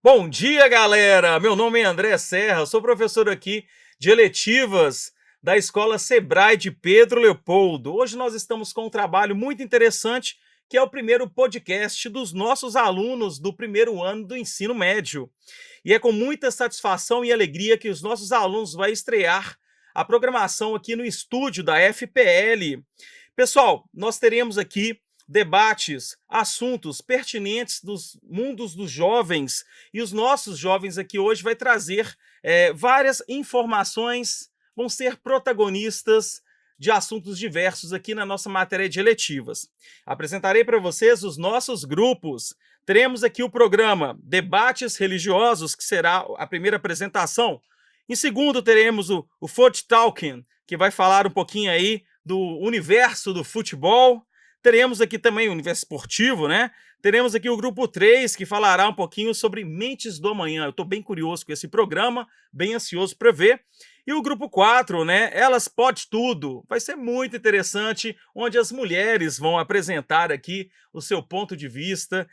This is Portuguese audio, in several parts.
Bom dia, galera! Meu nome é André Serra, sou professor aqui de eletivas da Escola Sebrae de Pedro Leopoldo. Hoje nós estamos com um trabalho muito interessante, que é o primeiro podcast dos nossos alunos do primeiro ano do ensino médio. E é com muita satisfação e alegria que os nossos alunos vão estrear a programação aqui no estúdio da FPL. Pessoal, nós teremos aqui debates, assuntos pertinentes dos mundos dos jovens, e os nossos jovens aqui hoje vai trazer várias informações, vão ser protagonistas de assuntos diversos aqui na nossa matéria de eletivas. Apresentarei para vocês os nossos grupos. Teremos aqui o programa Debates Religiosos, que será a primeira apresentação. Em segundo, teremos o Foot Talking, que vai falar um pouquinho aí do universo do futebol. Teremos aqui também o universo esportivo, né? Teremos aqui o grupo 3, que falará um pouquinho sobre Mentes do Amanhã. Eu estou bem curioso com esse programa, bem ansioso para ver. E o grupo 4, né? Elas Pode Tudo. Vai ser muito interessante, onde as mulheres vão apresentar aqui o seu ponto de vista,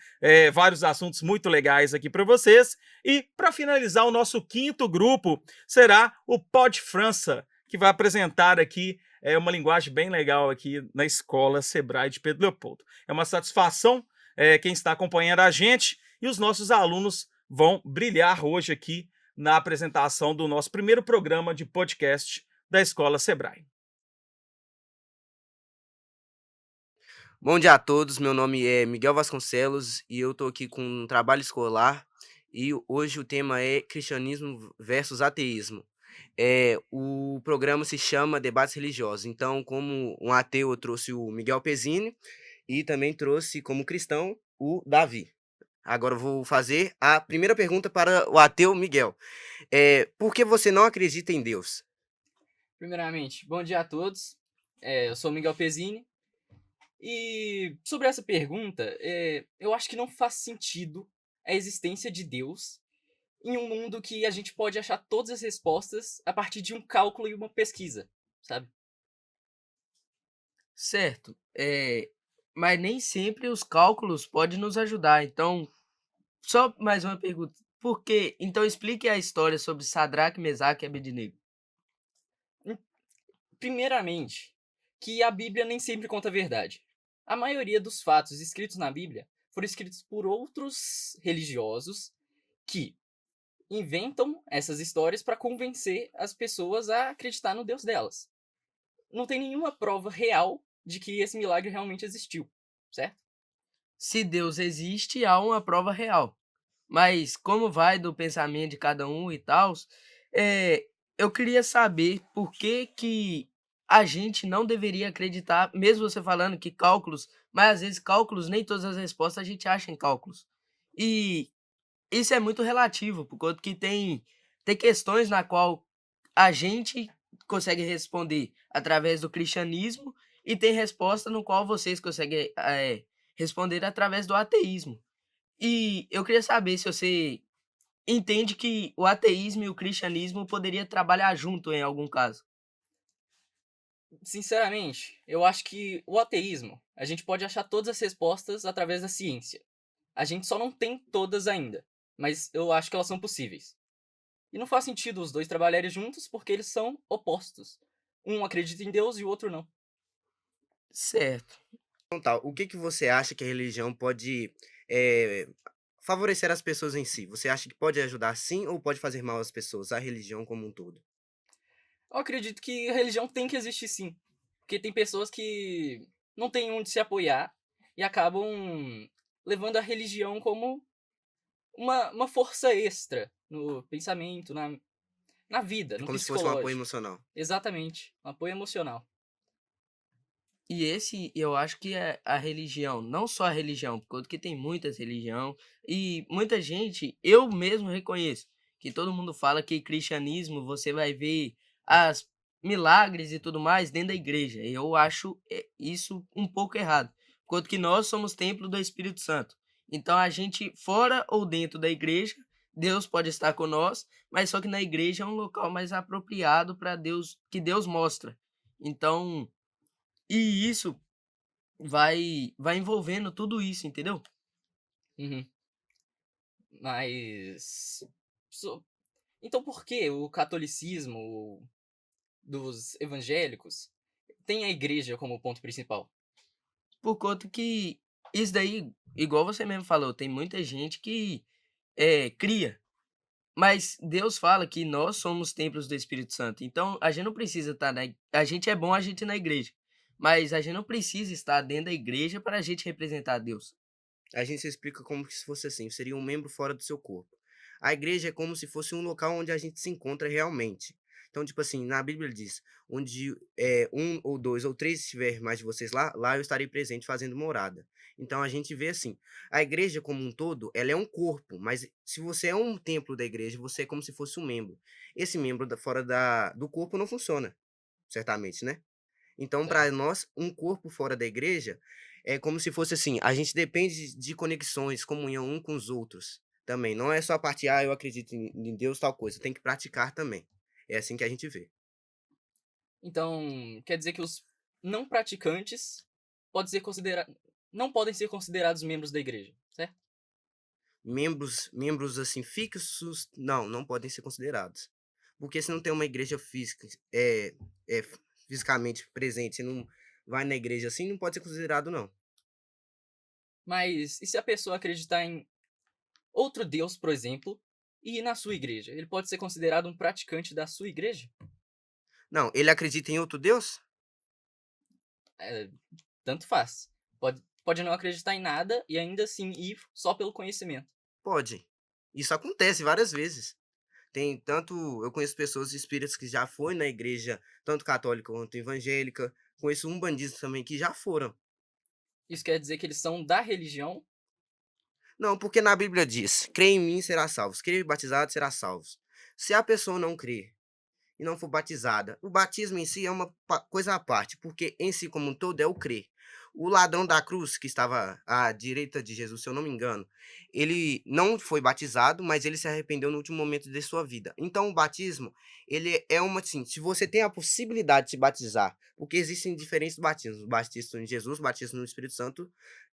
vários assuntos muito legais aqui para vocês. E, para finalizar, o nosso quinto grupo será o Pod França, que vai apresentar aqui uma linguagem bem legal aqui na Escola Sebrae de Pedro Leopoldo. É uma satisfação quem está acompanhando a gente, e os nossos alunos vão brilhar hoje aqui na apresentação do nosso primeiro programa de podcast da Escola Sebrae. Bom dia a todos, meu nome é Miguel Vasconcelos e eu estou aqui com um trabalho escolar e hoje o tema é cristianismo versus ateísmo. O programa se chama Debates Religiosos, então como um ateu eu trouxe o Miguel Pezzini e também trouxe como cristão o Davi. Agora eu vou fazer a primeira pergunta para o ateu Miguel. Por que você não acredita em Deus? Primeiramente, bom dia a todos. Eu sou o Miguel Pezzini. E sobre essa pergunta, eu acho que não faz sentido a existência de Deus em um mundo que a gente pode achar todas as respostas a partir de um cálculo e uma pesquisa, sabe? Certo, mas nem sempre os cálculos podem nos ajudar. Então, só mais uma pergunta. Por quê? Então explique a história sobre Sadraque, Mesaque e Abednego. Primeiramente, que a Bíblia nem sempre conta a verdade. A maioria dos fatos escritos na Bíblia foram escritos por outros religiosos que inventam essas histórias para convencer as pessoas a acreditar no Deus delas. Não tem nenhuma prova real de que esse milagre realmente existiu, certo? Se Deus existe, há uma prova real. Mas como vai do pensamento de cada um e tal, eu queria saber por que que a gente não deveria acreditar, mesmo você falando que cálculos, mas às vezes cálculos, nem todas as respostas a gente acha em cálculos. E isso é muito relativo, por conta que tem questões na qual a gente consegue responder através do cristianismo e tem resposta no qual vocês conseguem, responder através do ateísmo. E eu queria saber se você entende que o ateísmo e o cristianismo poderia trabalhar junto em algum caso. Sinceramente, eu acho que o ateísmo, a gente pode achar todas as respostas através da ciência. A gente só não tem todas ainda, mas eu acho que elas são possíveis. E não faz sentido os dois trabalharem juntos porque eles são opostos. Um acredita em Deus e o outro não. Certo. Então tá, o que você acha que a religião pode eh, favorecer as pessoas em si? Você acha que pode ajudar sim ou pode fazer mal às pessoas, a religião como um todo? Eu acredito que a religião tem que existir sim. Porque tem pessoas que não têm onde se apoiar e acabam levando a religião como uma força extra no pensamento, na vida, É no como se fosse um apoio psicológico. emocional. Exatamente, um apoio emocional. E esse eu acho que é a religião, não só a religião, porque tem muitas religiões e muita gente, eu mesmo reconheço, que todo mundo fala que cristianismo você vai ver as milagres e tudo mais dentro da igreja. Eu acho isso um pouco errado, enquanto que nós somos templo do Espírito Santo. Então a gente, fora ou dentro da igreja, Deus pode estar com nós, mas só que na igreja é um local mais apropriado para Deus, que Deus mostra. Então, e isso vai envolvendo tudo isso, entendeu? Uhum. Mas. so- Então por que o catolicismo dos evangélicos tem a igreja como ponto principal? Por conta que isso daí, igual você mesmo falou, tem muita gente que cria. Mas Deus fala que nós somos templos do Espírito Santo. Então, a gente não precisa estar a gente é bom a gente ir na igreja, mas a gente não precisa estar dentro da igreja para a gente representar Deus. A gente se explica como se fosse assim, seria um membro fora do seu corpo. A igreja é como se fosse um local onde a gente se encontra realmente. Então, tipo assim, na Bíblia diz, onde um ou dois ou três estiver mais de vocês lá, lá eu estarei presente fazendo morada. Então a gente vê assim, a igreja como um todo, ela é um corpo, mas se você é um templo da igreja, você é como se fosse um membro. Esse membro fora do corpo não funciona, certamente, né? Então, para Certo. nós, um corpo fora da igreja é como se fosse assim, a gente depende de conexões, comunhão um com os outros também. Não é só a parte, eu acredito em Deus, tal coisa. Tem que praticar também. É assim que a gente vê. Então, quer dizer que os não praticantes pode ser considera... não podem ser considerados membros da igreja, certo? Membros assim fixos, não podem ser considerados. Porque se não tem uma igreja física, é fisicamente presente, se não vai na igreja assim, não pode ser considerado, não. Mas e se a pessoa acreditar em outro Deus, por exemplo, e ir na sua igreja? Ele pode ser considerado um praticante da sua igreja? Não, ele acredita em outro Deus? É, tanto faz. Pode não acreditar em nada e ainda assim ir só pelo conhecimento. Pode. Isso acontece várias vezes. Tem tanto, eu conheço pessoas espíritas que já foram na igreja, tanto católica quanto evangélica. Conheço umbandistas também que já foram. Isso quer dizer que eles são da religião? Não, porque na Bíblia diz: crê em mim, será salvo. Crê e batizado, será salvo. Se a pessoa não crer e não for batizada, o batismo em si é uma coisa à parte, porque em si como um todo é o crer. O ladrão da cruz, que estava à direita de Jesus, se eu não me engano, ele não foi batizado, mas ele se arrependeu no último momento de sua vida. Então, o batismo, ele é uma, assim, se você tem a possibilidade de se batizar, porque existem diferentes batismos, o batismo em Jesus, o batismo no Espírito Santo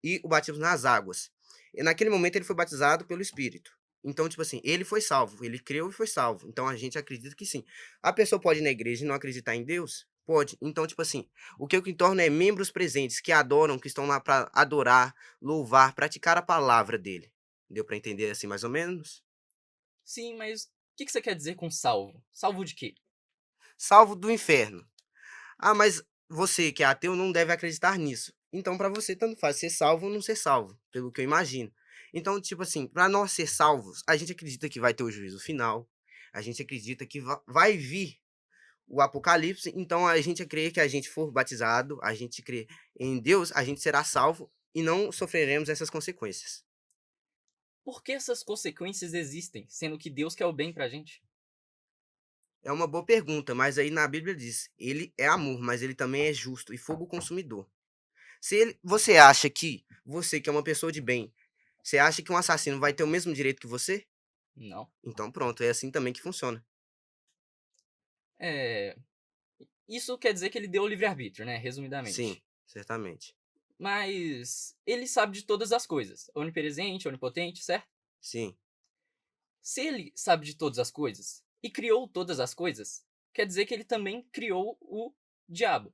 e o batismo nas águas. E naquele momento ele foi batizado pelo Espírito. Então, tipo assim, ele foi salvo, ele creu e foi salvo. Então a gente acredita que sim. A pessoa pode ir na igreja e não acreditar em Deus? Pode. Então, tipo assim, o que eu que torna é membros presentes que adoram, que estão lá para adorar, louvar, praticar a palavra dele. Deu para entender assim mais ou menos? Sim, mas o que você quer dizer com salvo? Salvo de quê? Salvo do inferno. Ah, mas você que é ateu não deve acreditar nisso. Então, para você, tanto faz ser salvo ou não ser salvo, pelo que eu imagino. Então, tipo assim, para nós ser salvos, a gente acredita que vai ter o juízo final, a gente acredita que vai vir o Apocalipse, então a gente crê que a gente for batizado, a gente crê em Deus, a gente será salvo e não sofreremos essas consequências. Por que essas consequências existem, sendo que Deus quer o bem pra gente? É uma boa pergunta, mas aí na Bíblia diz: ele é amor, mas ele também é justo e fogo consumidor. Se você acha que você, que é uma pessoa de bem, você acha que um assassino vai ter o mesmo direito que você? Não. Então pronto, é assim também que funciona. É... Isso quer dizer que ele deu o livre-arbítrio, né? Sim, Resumidamente. certamente. Mas ele sabe de todas as coisas. Onipresente, onipotente, certo? Sim, Se ele sabe de todas as coisas e criou todas as coisas, quer dizer que ele também criou o diabo,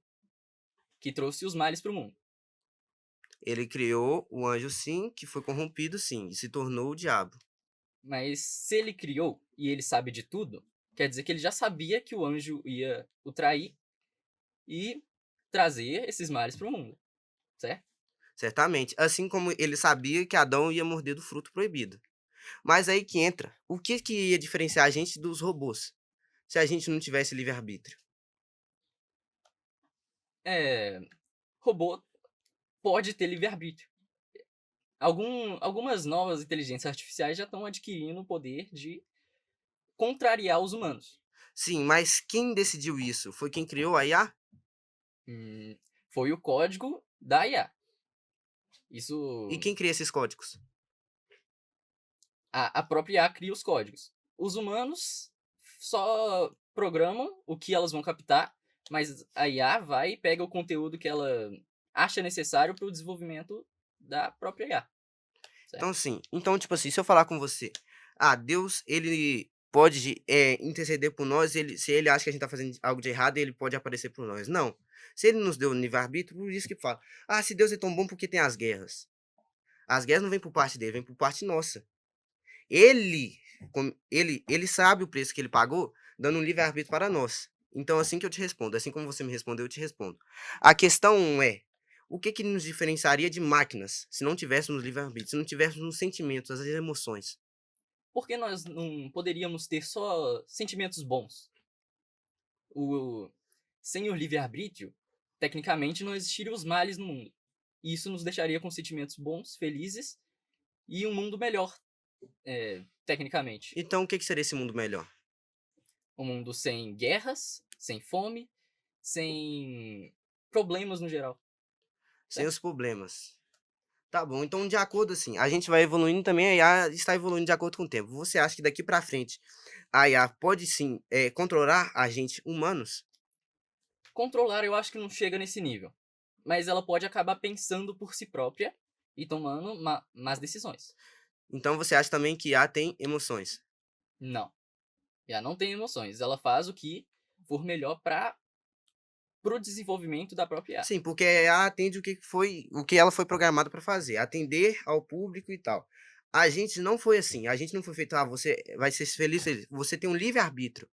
que trouxe os males para o mundo. ele criou o anjo sim, que foi corrompido sim, e se tornou o diabo. Mas se ele criou e ele sabe de tudo, quer dizer que ele já sabia que o anjo ia o trair e trazer esses males para o mundo, certo? Certamente, assim como ele sabia que Adão ia morder do fruto proibido. Mas aí que entra, o que que ia diferenciar a gente dos robôs, se a gente não tivesse livre-arbítrio? É, robô pode ter livre-arbítrio. Algumas novas inteligências artificiais já estão adquirindo o poder de contrariar os humanos. Sim, mas quem decidiu isso? Foi quem criou a IA? Hum, Foi o código da IA. E Isso, quem cria esses códigos? a própria IA cria os códigos. Os humanos só programam o que elas vão captar, mas a IA vai e pega o conteúdo que ela acha necessário para o desenvolvimento da própria IA. Então, certo? assim, então, tipo assim, se eu falar com você, Deus, ele pode interceder por nós, se ele acha que a gente tá fazendo algo de errado, ele pode aparecer por nós. Não. Se ele nos deu o livre-arbítrio, por isso que fala, se Deus é tão bom, porque tem as guerras? As guerras não vêm por parte dele, vêm por parte nossa. Ele, ele sabe o preço que ele pagou, dando um livre-arbítrio para nós. Então, assim que eu te respondo, assim como você me respondeu, eu te respondo. A questão é, o que que nos diferenciaria de máquinas se não tivéssemos livre-arbítrio, se não tivéssemos os sentimentos, as emoções? Por que nós não poderíamos ter só sentimentos bons? O... Sem o livre-arbítrio, tecnicamente não existiriam os males no mundo. E isso nos deixaria com sentimentos bons, felizes e um mundo melhor, tecnicamente. Então, o que que seria esse mundo melhor? Um mundo sem guerras, sem fome, sem problemas no geral, Sem certo? os problemas. Tá bom, então de acordo assim, a gente vai evoluindo também, a IA está evoluindo de acordo com o tempo. Você acha que daqui pra frente a IA pode sim controlar a gente humanos? Controlar eu acho que não chega nesse nível. Mas ela pode acabar pensando por si própria e tomando más decisões. Então você acha também que IA tem emoções? Não. Ela não tem emoções. Ela faz o que for melhor para pro desenvolvimento da própria IA. Sim, porque a IA atende o que ela foi programada para fazer, atender ao público e tal. A gente não foi assim, a gente não foi feito, você vai ser feliz, feliz. Você tem um livre-arbítrio.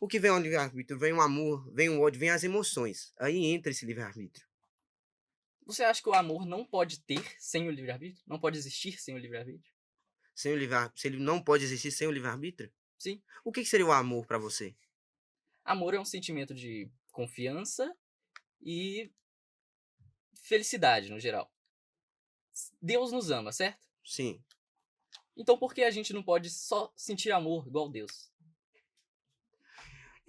O que vem ao livre-arbítrio? Vem o amor, vem o ódio, vem as emoções. Aí entra esse livre-arbítrio. Você acha que o amor não pode ter sem o livre-arbítrio? Não pode existir sem o livre-arbítrio? Sem o livre se ele não pode existir sem o livre-arbítrio? Sim. O que seria o amor para você? Amor é um sentimento de confiança e felicidade no geral. Deus nos ama, certo? Sim. Então por que a gente não pode só sentir amor igual Deus?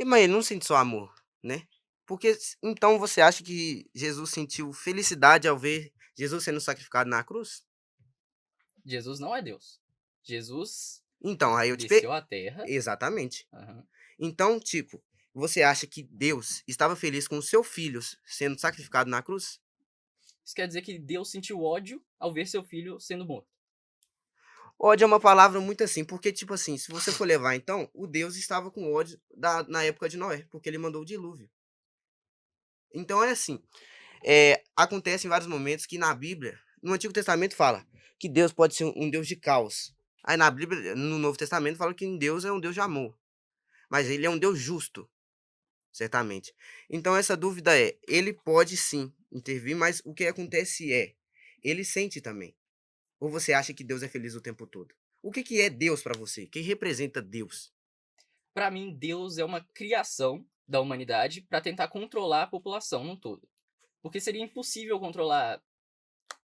Mas ele não sente só amor, né? Porque então você acha que Jesus sentiu felicidade ao ver Jesus sendo sacrificado na cruz? Jesus não é Deus. Jesus Então, aí eu te desceu à terra. exatamente. Aham. Então, tipo, você acha que Deus estava feliz com o seu filho sendo sacrificado na cruz? Isso quer dizer que Deus sentiu ódio ao ver seu filho sendo morto. Ódio é uma palavra muito assim, porque, tipo assim, se você for levar, então, o Deus estava com ódio na época de Noé, porque ele mandou o dilúvio. Então, é assim, acontece em vários momentos que na Bíblia, no Antigo Testamento fala que Deus pode ser um Deus de caos. Aí na Bíblia, no Novo Testamento, fala que Deus é um Deus de amor. Mas ele é um Deus justo. Certamente. Então essa dúvida ele pode sim intervir, mas o que acontece ele sente também. Ou você acha que Deus é feliz o tempo todo? O que que é Deus para você? Quem representa Deus? Para mim, Deus é uma criação da humanidade para tentar controlar a população num todo. Porque seria impossível controlar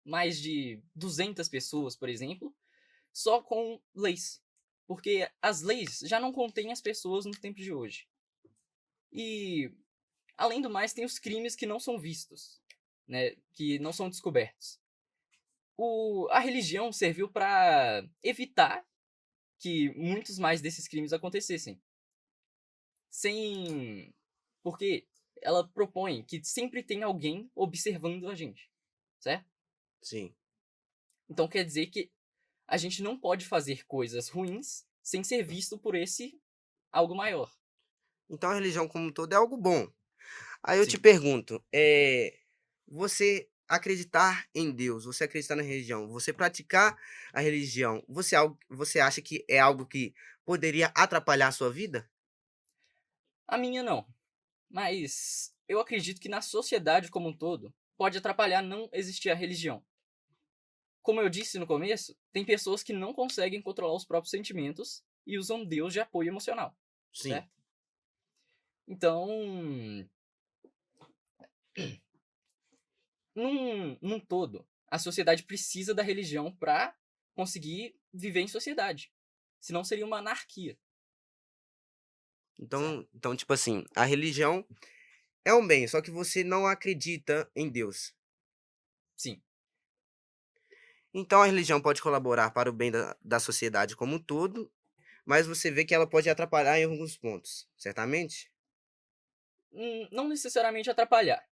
mais de 200 pessoas, por exemplo, só com leis. Porque as leis já não contêm as pessoas no tempo de hoje. E, além do mais, tem os crimes que não são vistos, né? Que não são descobertos. A religião serviu para evitar que muitos mais desses crimes acontecessem. Porque ela propõe que sempre tem alguém observando a gente, certo? Sim. Então quer dizer que a gente não pode fazer coisas ruins sem ser visto por esse algo maior. Então a religião como um todo é algo bom. Aí eu te Sim. pergunto, você acreditar em Deus, você acreditar na religião, você praticar a religião, você acha que é algo que poderia atrapalhar a sua vida? A minha não. Mas eu acredito que na sociedade como um todo pode atrapalhar não existir a religião. Como eu disse no começo, tem pessoas que não conseguem controlar os próprios sentimentos e usam Deus de apoio emocional, Sim. certo? Então, num todo, a sociedade precisa da religião para conseguir viver em sociedade. Senão seria uma anarquia. Então, tipo assim, a religião é um bem, só que você não acredita em Deus. Sim. Então a religião pode colaborar para o bem da sociedade como um todo, mas você vê que ela pode atrapalhar em alguns pontos, certamente? Não necessariamente atrapalhar.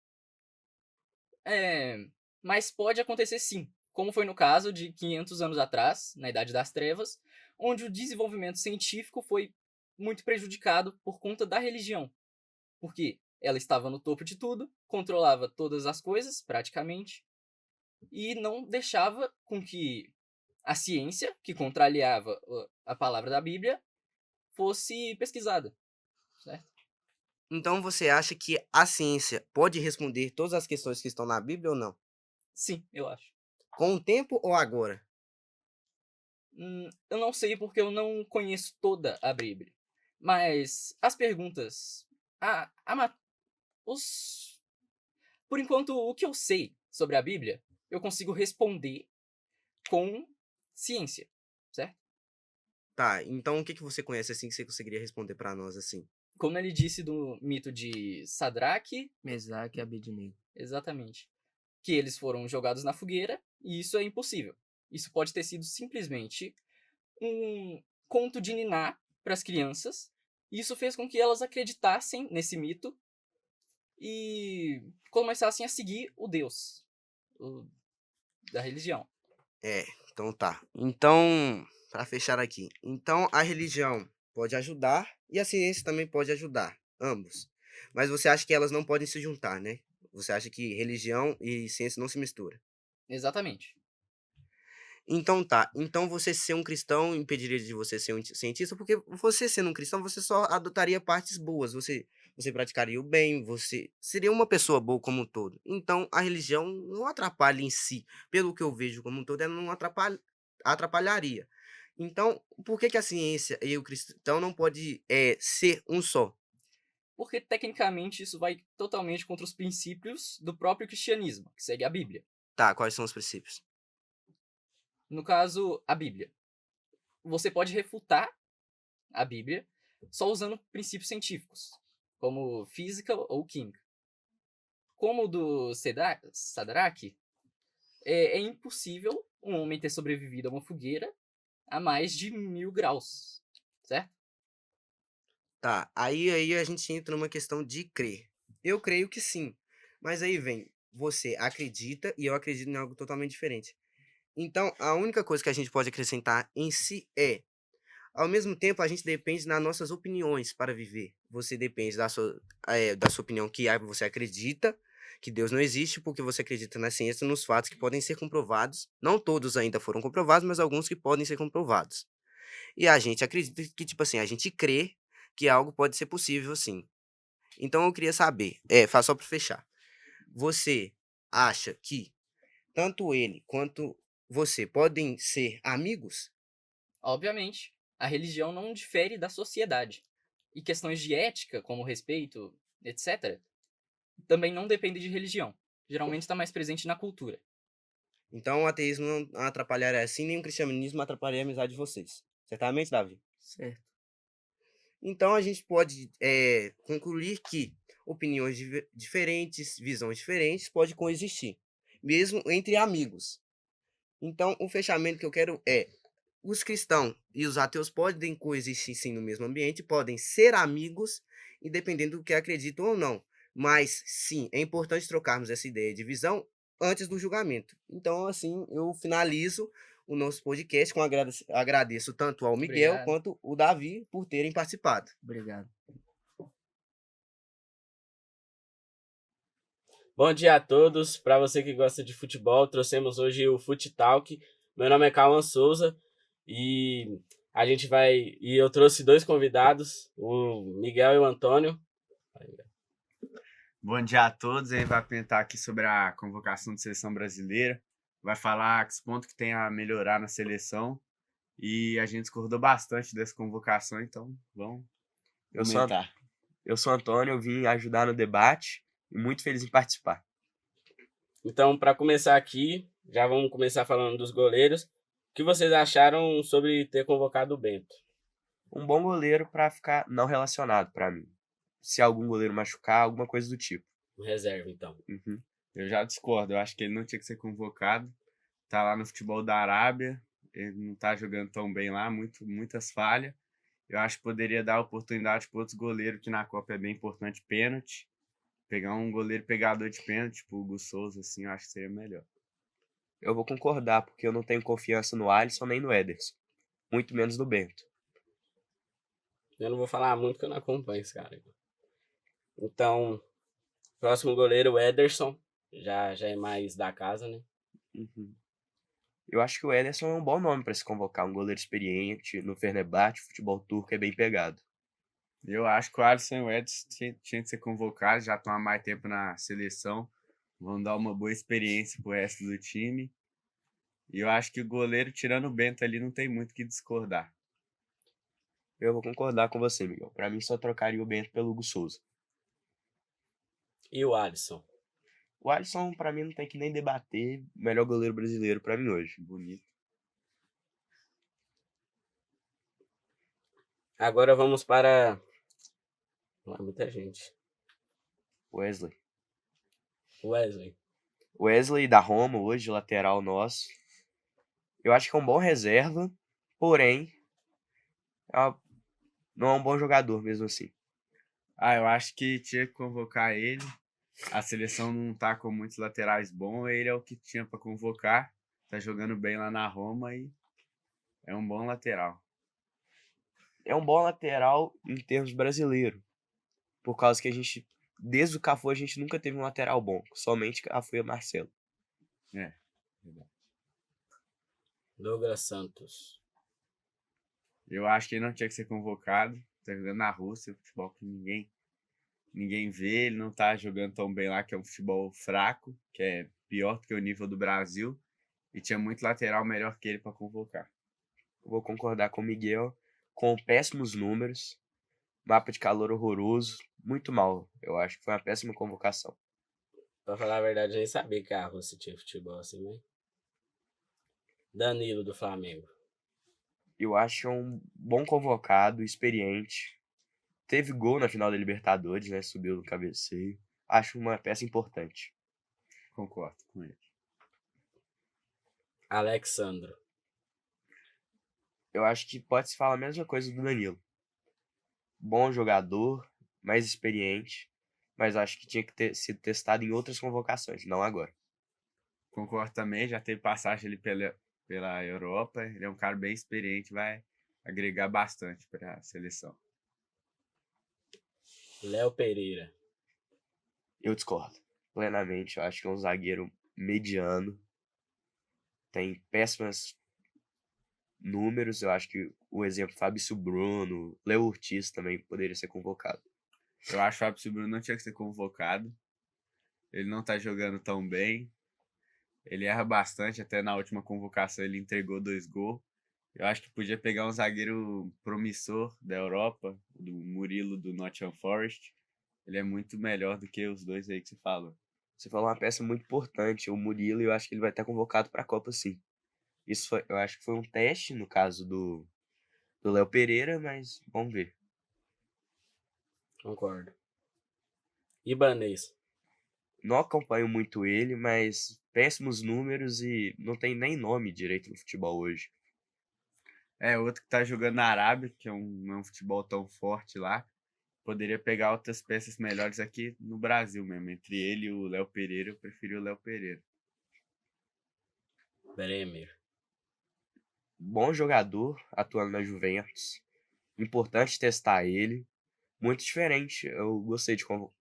Mas pode acontecer sim. como foi no caso de 500 anos atrás, na Idade das Trevas, onde o desenvolvimento científico foi muito prejudicado por conta da religião, porque ela estava no topo de tudo, controlava todas as coisas, praticamente, e não deixava com que a ciência, que contrariava a palavra da Bíblia, fosse pesquisada, certo? Então você acha que a ciência pode responder todas as questões que estão na Bíblia ou não? Sim, eu acho. Com o tempo ou agora? Eu não sei porque eu não conheço toda a Bíblia, mas as perguntas, a, a, ma- os, por enquanto, o que eu sei sobre a Bíblia, eu consigo responder com ciência, certo? Tá, então o que que você conhece assim que você conseguiria responder pra nós assim? Como ele disse do mito de Sadraque, Mesaque e Abednego. exatamente, que eles foram jogados na fogueira e isso é impossível. Isso pode ter sido simplesmente um conto de niná para as crianças. E isso fez com que elas acreditassem nesse mito e começassem a seguir o Deus da religião. Então tá. Então, pra fechar aqui. Então a religião pode ajudar e a ciência também pode ajudar, ambos. Mas você acha que elas não podem se juntar, né? Você acha que religião e ciência não se misturam? Exatamente. Então tá. Então você ser um cristão impediria de você ser um cientista, porque você sendo um cristão, você só adotaria partes boas. Você praticaria o bem, você seria uma pessoa boa como um todo. Então a religião não atrapalha em si. Pelo que eu vejo como um todo, ela não atrapalharia. Então, por que que a ciência e o cristão não pode ser um só? Porque tecnicamente isso vai totalmente contra os princípios do próprio cristianismo, que segue a Bíblia. Tá, quais são os princípios? No caso, a Bíblia. Você pode refutar a Bíblia só usando princípios científicos, como física ou química. Como o do Sadraque, é impossível um homem ter sobrevivido a uma fogueira a mais de 1000 graus, certo? Tá, aí a gente entra numa questão de crer. Eu creio que sim, mas aí vem, você acredita e eu acredito em algo totalmente diferente. Então, a única coisa que a gente pode acrescentar em si ao mesmo tempo, a gente depende das nossas opiniões para viver. Você depende da sua opinião que você acredita que Deus não existe, porque você acredita na ciência, nos fatos que podem ser comprovados. Não todos ainda foram comprovados, mas alguns que podem ser comprovados. E a gente acredita que, tipo assim, a gente crê que algo pode ser possível, sim. Então eu queria saber, só para fechar. Você acha que tanto ele quanto você podem ser amigos? Obviamente, a religião não difere da sociedade. E questões de ética, como respeito, etc., também não dependem de religião. Geralmente está mais presente na cultura. Então o ateísmo não atrapalharia assim, nem o cristianismo atrapalharia a amizade de vocês. Certamente, Davi? Certo. Então a gente pode concluir que opiniões diferentes, visões diferentes podem coexistir, mesmo entre amigos. Então o fechamento que eu quero os cristãos e os ateus podem coexistir sim no mesmo ambiente, podem ser amigos, independente do que acreditam ou não. Mas sim, é importante trocarmos essa ideia de visão antes do julgamento. Então, assim, eu finalizo o nosso podcast com agradeço tanto ao Miguel Obrigado. quanto o Davi por terem participado. Obrigado. Bom dia a todos. Para você que gosta de futebol, trouxemos hoje o Fute Talk. Meu nome é Cauã Souza e eu trouxe dois convidados, o Miguel e o Antônio. Bom dia a todos. A gente vai apresentar aqui sobre a convocação de seleção brasileira. Vai falar os pontos que tem a melhorar na seleção. E a gente discordou bastante dessa convocação, então vamos Eu sou, comentar. eu sou Antônio, eu vim ajudar no debate e muito feliz em participar. Então, para começar aqui, já vamos começar falando dos goleiros. O que vocês acharam sobre ter convocado o Bento? Um bom goleiro para ficar não relacionado para mim. Se algum goleiro machucar, alguma coisa do tipo. Reserva, então. Uhum. Eu já discordo. Eu acho que ele não tinha que ser convocado. Tá lá no futebol da Arábia. Ele não tá jogando tão bem lá, muitas falhas. Eu acho que poderia dar oportunidade para outros goleiros, que na Copa é bem importante, pênalti. Pegar um goleiro pegador de pênalti, tipo o Hugo Souza, assim, eu acho que seria melhor. Eu vou concordar, porque eu não tenho confiança no Alisson nem no Ederson. Muito menos no Bento. Eu não vou falar muito que eu não acompanho esse cara. Então, próximo goleiro, o Ederson. Já é mais da casa, né? Uhum. Eu acho que o Ederson é um bom nome para se convocar. Um goleiro experiente no Fenerbahçe, futebol turco é bem pegado. Eu acho que o Alisson e o Edson tinha que ser convocados, já estão há mais tempo na seleção, vão dar uma boa experiência pro resto do time. E eu acho que o goleiro, tirando o Bento ali, não tem muito o que discordar. Eu vou concordar com você, Miguel. Para mim, só trocaria o Bento pelo Hugo Souza. E o Alisson? O Alisson, para mim, não tem que nem debater. O melhor goleiro brasileiro para mim hoje. Bonito. Agora vamos para... Não é muita gente. Wesley. Wesley. Wesley da Roma, hoje, lateral nosso. Eu acho que é um bom reserva, porém, não é um bom jogador mesmo assim. Eu acho que tinha que convocar ele. A seleção não tá com muitos laterais bons, ele é o que tinha para convocar. Tá jogando bem lá na Roma e é um bom lateral. É um bom lateral em termos brasileiro, por causa que a gente, desde o Cafu, a gente nunca teve um lateral bom, somente Cafu e Marcelo. É, verdade. Douglas Santos. Eu acho que ele não tinha que ser convocado. Tá jogando na Rússia, futebol que ninguém vê, ele não tá jogando tão bem lá, que é um futebol fraco, que é pior do que o nível do Brasil, e tinha muito lateral melhor que ele para convocar. Vou concordar com o Miguel, com péssimos números, mapa de calor horroroso, muito mal. Eu acho que foi uma péssima convocação. Pra falar a verdade, eu nem sabia que a Rússia tinha futebol assim, né? Danilo, do Flamengo. Eu acho um bom convocado, experiente. Teve gol na final da Libertadores, né? Subiu no cabeceio. Acho uma peça importante. Concordo com ele. Alexandro. Eu acho que pode se falar a mesma coisa do Danilo. Bom jogador, mais experiente, mas acho que tinha que ter sido testado em outras convocações, não agora. Concordo também, já teve passagem ali pela Europa, ele é um cara bem experiente, vai agregar bastante para a seleção. Léo Pereira. Eu discordo plenamente. Eu acho que é um zagueiro mediano. Tem péssimos números. Eu acho que o exemplo Fabrício Bruno, Léo Ortiz também poderia ser convocado. Eu acho que o Fábio Bruno não tinha que ser convocado. Ele não tá jogando tão bem. Ele erra bastante, até na última convocação ele entregou 2 gols. Eu acho que podia pegar um zagueiro promissor da Europa, do Murilo do Nottingham Forest. Ele é muito melhor do que os dois aí que você falou. Você falou uma peça muito importante, o Murilo, e eu acho que ele vai estar convocado para a Copa sim. Isso foi, eu acho que foi um teste no caso do Léo Pereira, mas vamos ver. Concordo. Ibanez. Não acompanho muito ele, mas péssimos números e não tem nem nome direito no futebol hoje. É, outro que tá jogando na Arábia, que não é um futebol tão forte lá. Poderia pegar outras peças melhores aqui no Brasil mesmo. Entre ele e o Léo Pereira, eu preferi o Léo Pereira. Bremer. Bom jogador, atuando na Juventus. Importante testar ele. Muito diferente. Eu gostei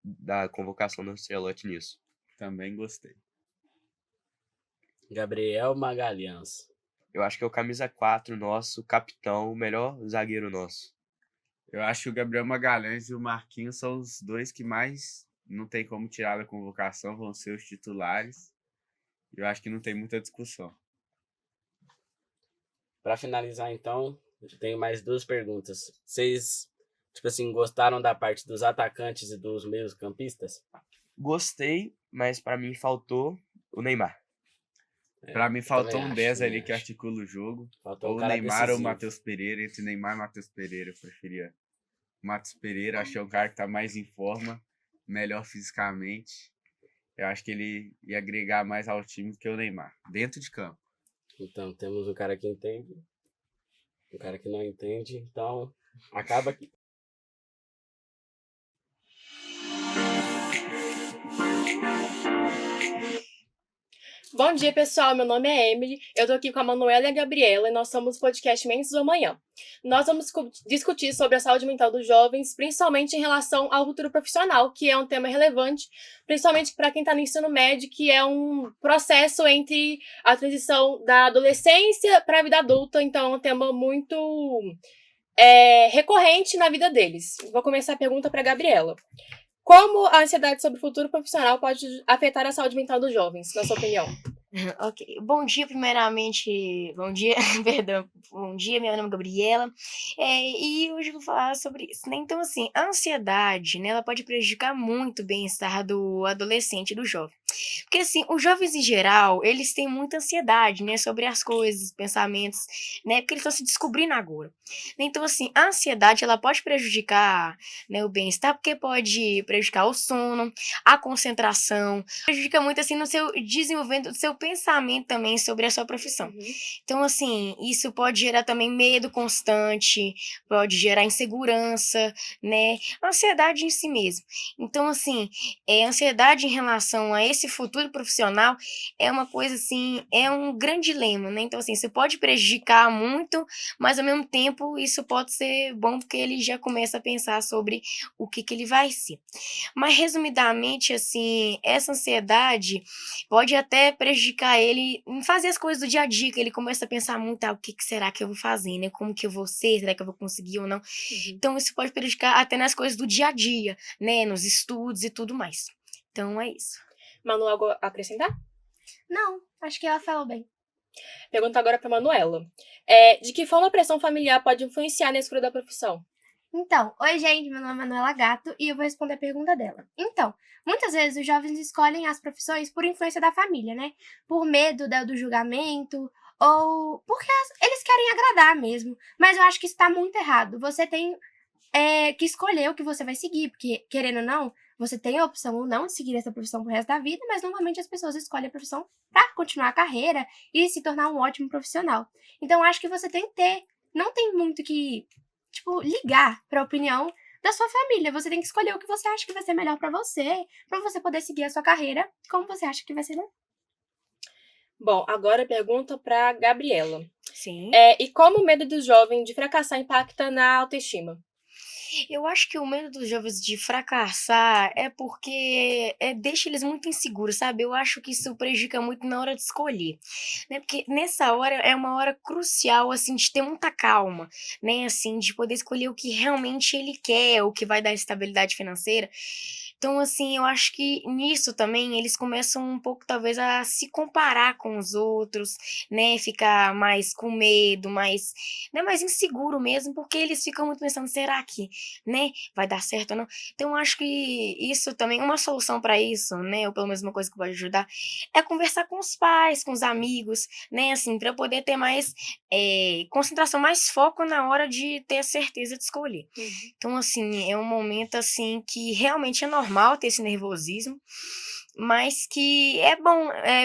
da convocação do Ancelotti nisso. Também gostei. Gabriel Magalhães. Eu acho que é o camisa 4 nosso, capitão, o melhor zagueiro nosso. Eu acho que o Gabriel Magalhães e o Marquinhos são os dois que mais não tem como tirar da convocação, vão ser os titulares. Eu acho que não tem muita discussão. Para finalizar, então, eu tenho mais 2 perguntas. Vocês, tipo assim, gostaram da parte dos atacantes e dos meios-campistas? Gostei, mas pra mim faltou o Neymar. Pra mim faltou também um acho, 10 ali também que acho. articula o jogo. Faltou Ou um o cara Neymar ou o decisivo. Matheus Pereira. Entre Neymar e Matheus Pereira, eu preferia o Matheus Pereira. Acho que é um cara que tá mais em forma, melhor fisicamente. Eu acho que ele ia agregar mais ao time do que o Neymar, dentro de campo. Então, temos um cara que entende, um cara que não entende. Então, acaba aqui. Bom dia, pessoal. Meu nome é Emily. Eu tô aqui com a Manuela e a Gabriela e nós somos o podcast Mentes do Amanhã. Nós vamos discutir sobre a saúde mental dos jovens, principalmente em relação ao futuro profissional, que é um tema relevante, principalmente para quem está no ensino médio, que é um processo entre a transição da adolescência para a vida adulta. Então, é um tema muito recorrente na vida deles. Vou começar a pergunta para a Gabriela. Como a ansiedade sobre o futuro profissional pode afetar a saúde mental dos jovens, na sua opinião? Ok. Bom dia, primeiramente. Bom dia, perdão. Bom dia, meu nome é Gabriela. E hoje eu vou falar sobre isso, né? Então, assim, a ansiedade, né, ela pode prejudicar muito o bem-estar do adolescente, do jovem. Porque, assim, os jovens em geral, eles têm muita ansiedade, né, sobre as coisas, pensamentos, né, porque eles estão se descobrindo agora. Então, assim, a ansiedade, ela pode prejudicar, né, o bem-estar, porque pode prejudicar o sono, a concentração, prejudica muito, assim, no seu desenvolvimento do seu pensamento também sobre a sua profissão. Então, assim, isso pode gerar também medo constante, pode gerar insegurança, né, ansiedade em si mesmo. Então, assim, ansiedade em relação a esse futuro profissional é uma coisa, assim, é um grande dilema, né? Então, assim, isso pode prejudicar muito, mas ao mesmo tempo isso pode ser bom porque ele já começa a pensar sobre o que ele vai ser. Mas, resumidamente, assim, essa ansiedade pode até prejudicar ele em fazer as coisas do dia a dia, que ele começa a pensar muito, o que será que eu vou fazer, né? Como que eu vou ser? Será que eu vou conseguir ou não? Então, isso pode prejudicar até nas coisas do dia a dia, né? Nos estudos e tudo mais. Então, é isso. Manu, algo a acrescentar? Não, acho que ela falou bem. Pergunta agora para Manuela. De que forma a pressão familiar pode influenciar na escolha da profissão? Então, oi gente, meu nome é Manuela Gato e eu vou responder a pergunta dela. Então, muitas vezes os jovens escolhem as profissões por influência da família, né? Por medo do julgamento ou porque eles querem agradar mesmo. Mas eu acho que isso tá muito errado. Você tem que escolher o que você vai seguir, porque, querendo ou não, você tem a opção ou não de seguir essa profissão pro resto da vida, mas normalmente as pessoas escolhem a profissão pra continuar a carreira e se tornar um ótimo profissional. Então, eu acho que você tem que ter, não tem muito que, ligar pra opinião da sua família. Você tem que escolher o que você acha que vai ser melhor pra você poder seguir a sua carreira como você acha que vai ser melhor. Bom, agora pergunta para Gabriela. Sim. E como o medo do jovem de fracassar impacta na autoestima? Eu acho que o medo dos jovens de fracassar é porque deixa eles muito inseguros, sabe? Eu acho que isso prejudica muito na hora de escolher, né? Porque nessa hora é uma hora crucial, assim, de ter muita calma, né? Assim, de poder escolher o que realmente ele quer, o que vai dar estabilidade financeira. Então, assim, eu acho que nisso também eles começam um pouco, talvez, a se comparar com os outros, né? Ficar mais com medo, mais inseguro mesmo, porque eles ficam muito pensando, será que, né, vai dar certo ou não? Então, eu acho que isso também, uma solução para isso, né, ou pelo menos uma coisa que pode ajudar, é conversar com os pais, com os amigos, né, assim, para poder ter mais concentração, mais foco na hora de ter a certeza de escolher. Então, assim, é um momento, assim, que realmente é normal ter esse nervosismo, mas que é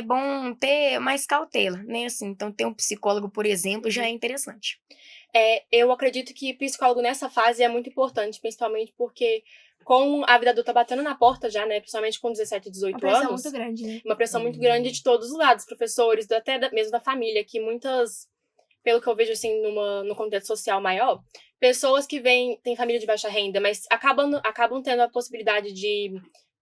bom ter mais cautela, né, assim, então ter um psicólogo, por exemplo, já é interessante. Eu acredito que psicólogo nessa fase é muito importante, principalmente porque com a vida adulta batendo na porta já, né, principalmente com 17, 18 Uma pressão anos, muito grande, né? uma pressão muito grande de todos os lados, professores, mesmo da família, que muitas, pelo que eu vejo assim no contexto social maior, pessoas que têm família de baixa renda, mas acabam tendo a possibilidade de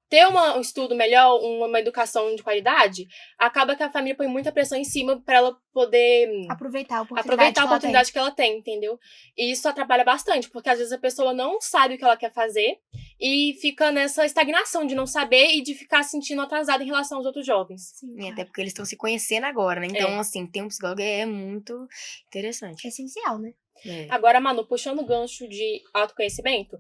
ter um estudo melhor, uma educação de qualidade, acaba que a família põe muita pressão em cima para ela poder aproveitar a oportunidade que ela tem, entendeu? E isso atrapalha bastante, porque às vezes a pessoa não sabe o que ela quer fazer e fica nessa estagnação de não saber e de ficar se sentindo atrasada em relação aos outros jovens. Sim, até porque eles estão se conhecendo agora, né? Então, assim, ter um psicólogo é muito interessante. É essencial, né? Agora, Manu, puxando o gancho de autoconhecimento,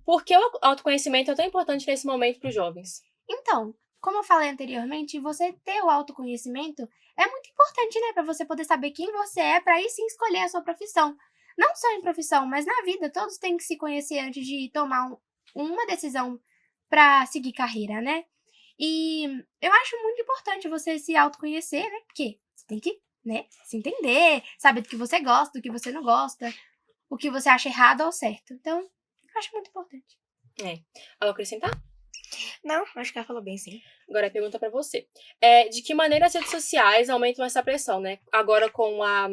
por que o autoconhecimento é tão importante nesse momento para os jovens? Então, como eu falei anteriormente, você ter o autoconhecimento é muito importante, né? Pra você poder saber quem você é, pra aí sim escolher a sua profissão. Não só em profissão, mas na vida, todos têm que se conhecer antes de tomar uma decisão pra seguir carreira, né? E eu acho muito importante você se autoconhecer, né? Porque você tem que, né, se entender, saber do que você gosta, do que você não gosta, o que você acha errado ou certo. Então, eu acho muito importante. Algo a acrescentar? Não, acho que ela falou bem, sim. Agora a pergunta pra você. De que maneira as redes sociais aumentam essa pressão, né? Agora com a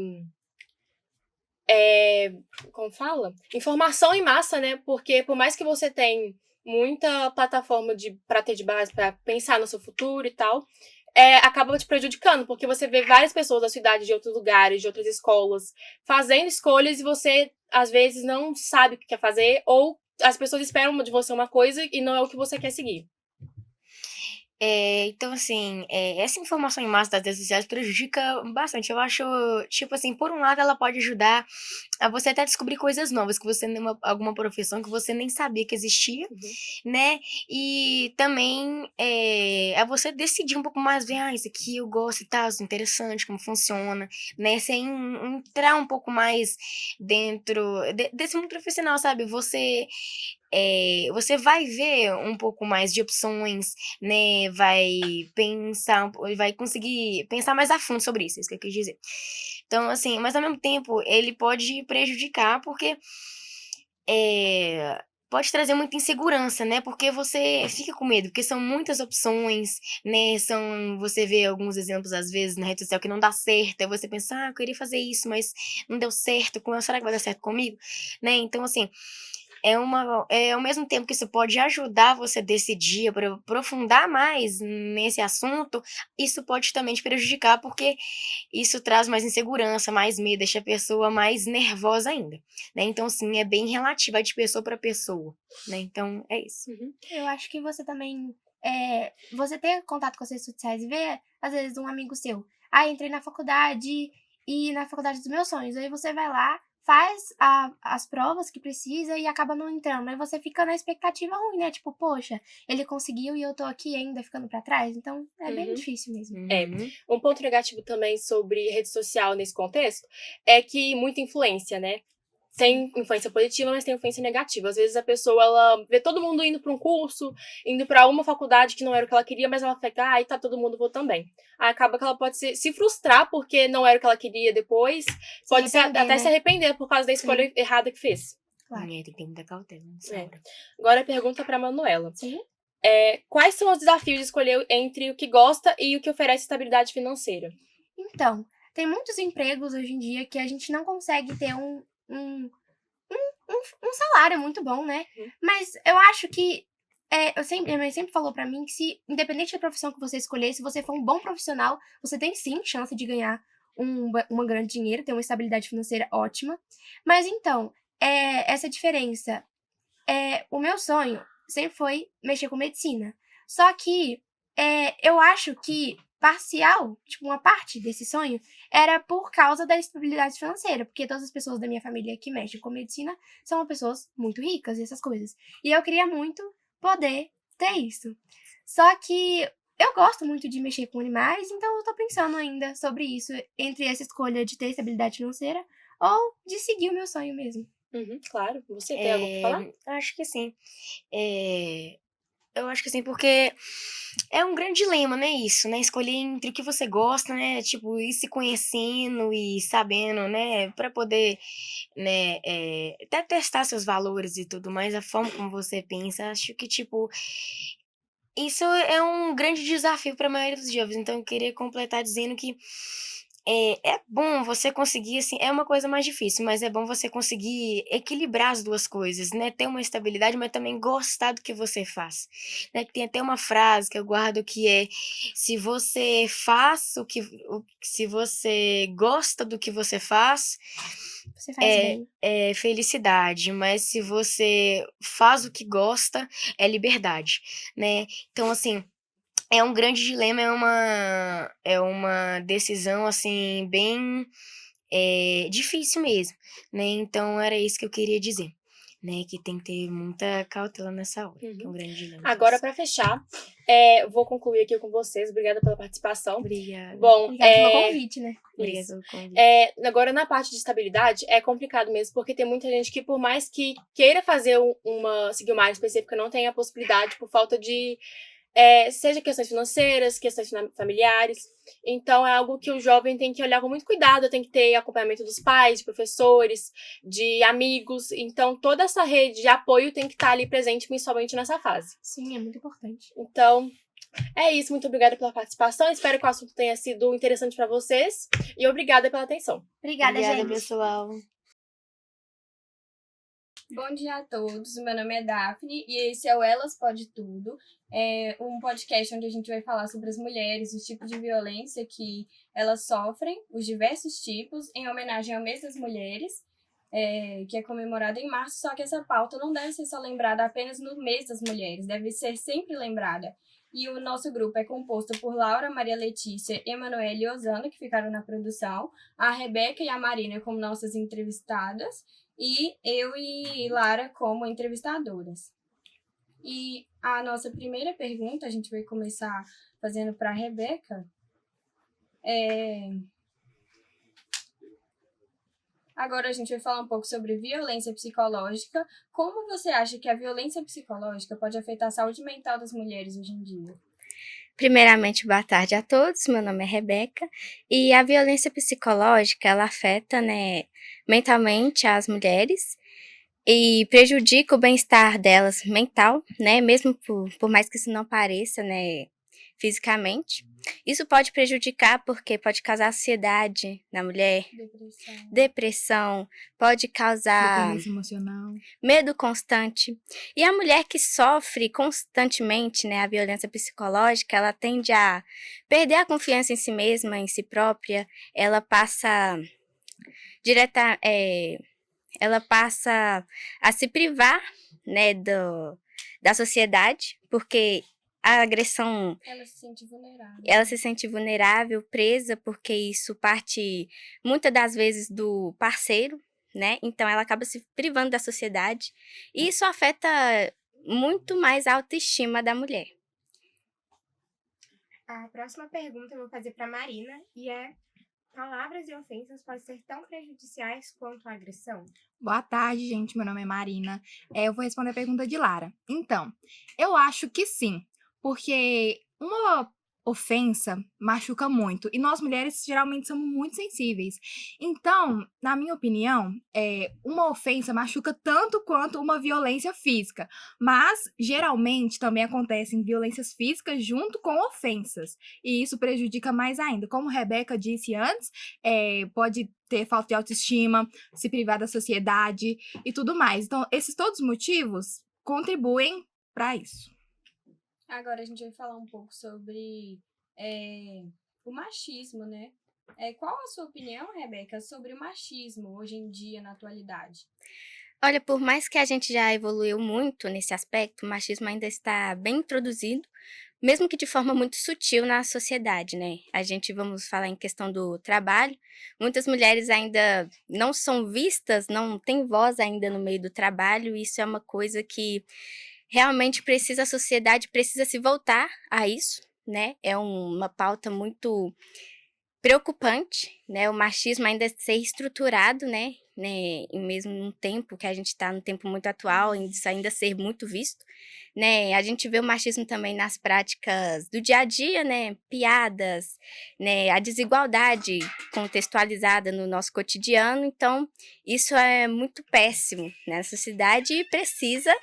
como fala? Informação em massa, né? Porque por mais que você tenha muita plataforma para ter de base, para pensar no seu futuro e tal, acaba te prejudicando, porque você vê várias pessoas da sua idade de outros lugares, de outras escolas, fazendo escolhas e você, às vezes, não sabe o que quer fazer, ou as pessoas esperam de você uma coisa e não é o que você quer seguir. Então, assim, essa informação em massa das redes sociais prejudica bastante. Eu acho, tipo assim, por um lado ela pode ajudar a você até descobrir coisas novas, que você alguma profissão que você nem sabia que existia, né? E também é você decidir um pouco mais, ver, isso aqui eu gosto e tal, isso é interessante, como funciona, né? Sem entrar um pouco mais dentro desse mundo profissional, sabe? Você vai ver um pouco mais de opções, né? Vai pensar, vai conseguir pensar mais a fundo sobre isso, é isso que eu quis dizer. Então, assim, mas ao mesmo tempo, ele pode prejudicar, porque pode trazer muita insegurança, né? Porque você fica com medo, porque são muitas opções, né? Você vê alguns exemplos, às vezes, na rede social que não dá certo, aí você pensa, eu queria fazer isso, mas não deu certo, será que vai dar certo comigo? Né? Então, assim, ao mesmo tempo que isso pode ajudar você a decidir, a aprofundar mais nesse assunto, isso pode também te prejudicar, porque isso traz mais insegurança, mais medo, deixa a pessoa mais nervosa ainda, né? Então, sim, é bem relativa de pessoa para pessoa, né? Então, é isso. Eu acho que você também, você ter contato com as redes sociais e ver, às vezes, um amigo seu, entrei na faculdade e na faculdade dos meus sonhos, aí você vai lá, faz as provas que precisa e acaba não entrando. Aí você fica na expectativa ruim, né? Tipo, poxa, ele conseguiu e eu tô aqui ainda ficando pra trás. Então, é bem difícil mesmo. Um ponto negativo também sobre rede social nesse contexto é que muita influência, né? Tem influência positiva, mas tem influência negativa. Às vezes a pessoa, ela vê todo mundo indo para um curso, indo para uma faculdade que não era o que ela queria, mas ela fica, tá todo mundo, vou também. Aí acaba que ela pode se frustrar porque não era o que ela queria depois, pode até se arrepender por causa da escolha errada que fez. Claro. Tem que ter muita cautela nessa hora. Agora a pergunta para Manuela. Sim. Quais são os desafios de escolher entre o que gosta e o que oferece estabilidade financeira? Então, tem muitos empregos hoje em dia que a gente não consegue ter um salário muito bom, né? Mas eu acho que minha mãe sempre falou pra mim que independente da profissão que você escolher, se você for um bom profissional, você tem sim chance de ganhar um grande dinheiro, ter uma estabilidade financeira ótima. Mas então, essa diferença, o meu sonho sempre foi mexer com medicina. Só que eu acho que parcial, tipo, uma parte desse sonho, era por causa da estabilidade financeira, porque todas as pessoas da minha família que mexem com medicina são pessoas muito ricas e essas coisas. E eu queria muito poder ter isso. Só que eu gosto muito de mexer com animais, então eu tô pensando ainda sobre isso, entre essa escolha de ter estabilidade financeira ou de seguir o meu sonho mesmo. Claro. Você tem algo pra falar? Acho que sim. Eu acho que sim, porque é um grande dilema, né, isso, né, escolher entre o que você gosta, né, tipo, ir se conhecendo e sabendo, né, pra poder, né, até testar seus valores e tudo mais, a forma como você pensa, acho que, tipo, isso é um grande desafio para a maioria dos jovens, então eu queria completar dizendo que é bom você conseguir, assim, é uma coisa mais difícil, mas é bom você conseguir equilibrar as duas coisas, né? Ter uma estabilidade, mas também gostar do que você faz. Né? Tem até uma frase que eu guardo que é: se você faz se você gosta do que você faz, Você faz bem. é felicidade, mas se você faz o que gosta, é liberdade, né? Então, assim, é um grande dilema, é uma decisão, assim, bem difícil mesmo, né? Então era isso que eu queria dizer, né? Que tem que ter muita cautela nessa hora, que é um grande dilema. Agora, para fechar, vou concluir aqui com vocês. Obrigada pela participação. Obrigada. Bom, Obrigada pelo convite, né? Obrigada pelo convite. agora, na parte de estabilidade, é complicado mesmo, porque tem muita gente que, por mais que queira fazer seguir uma área específica, não tem a possibilidade por falta de seja questões financeiras, questões familiares. Então, é algo que o jovem tem que olhar com muito cuidado, tem que ter acompanhamento dos pais, de professores, de amigos. Então, toda essa rede de apoio tem que estar ali presente, principalmente nessa fase. Sim, é muito importante. Então, é isso. Muito obrigada pela participação. Espero que o assunto tenha sido interessante para vocês. E obrigada pela atenção. Obrigada, Obrigada, gente. pessoal. Bom dia a todos, meu nome é Daphne e esse é o Elas Pode Tudo, um podcast onde a gente vai falar sobre as mulheres, os tipos de violência que elas sofrem, os diversos tipos, em homenagem ao mês das mulheres, que é comemorado em março, só que essa pauta não deve ser só lembrada apenas no mês das mulheres, deve ser sempre lembrada. E o nosso grupo é composto por Laura, Maria Letícia, Emanuele e Osana, que ficaram na produção, a Rebeca e a Marina como nossas entrevistadas, e eu e Lara como entrevistadoras. E a nossa primeira pergunta, a gente vai começar fazendo para a Rebeca. Agora a gente vai falar um pouco sobre violência psicológica. Como você acha que a violência psicológica pode afetar a saúde mental das mulheres hoje em dia? Primeiramente, boa tarde a todos. Meu nome é Rebeca e a violência psicológica ela afeta, né, mentalmente as mulheres e prejudica o bem-estar delas mental, né, mesmo por mais que isso não pareça, né, fisicamente. Isso pode prejudicar porque pode causar ansiedade na mulher, depressão, pode causar Dependência emocional. medo constante. E a mulher que sofre constantemente, né, a violência psicológica, ela tende a perder a confiança em si mesma, em si própria. Ela passa ela passa a se privar, né, da sociedade, porque a agressão, Ela se sente vulnerável. ela se sente vulnerável, presa, porque isso parte muitas das vezes do parceiro, né? Então ela acaba se privando da sociedade e isso afeta muito mais a autoestima da mulher. A próxima pergunta eu vou fazer para Marina e é: palavras e ofensas podem ser tão prejudiciais quanto a agressão? Boa tarde, gente. Meu nome é Marina. Eu vou responder a pergunta de Lara. Então, eu acho que sim, porque uma ofensa machuca muito e nós mulheres geralmente somos muito sensíveis. Então, na minha opinião, uma ofensa machuca tanto quanto uma violência física, mas geralmente também acontecem violências físicas junto com ofensas e isso prejudica mais ainda. Como Rebeca disse antes, pode ter falta de autoestima, se privar da sociedade e tudo mais. Então, esses todos os motivos contribuem para isso. Agora a gente vai falar um pouco sobre o machismo, né? Qual a sua opinião, Rebeca, sobre o machismo hoje em dia, na atualidade? Olha, por mais que a gente já evoluiu muito nesse aspecto, o machismo ainda está bem introduzido, mesmo que de forma muito sutil na sociedade, né? Vamos falar em questão do trabalho, muitas mulheres ainda não são vistas, não têm voz ainda no meio do trabalho, e isso é uma coisa que realmente a sociedade precisa se voltar a isso, né? É uma pauta muito preocupante, né? O machismo ainda ser estruturado, né? E mesmo num tempo que a gente está num tempo muito atual, isso ainda ser muito visto, né? A gente vê o machismo também nas práticas do dia a dia, né? Piadas, né? A desigualdade contextualizada no nosso cotidiano. Então, isso é muito péssimo, né? Na sociedade e precisa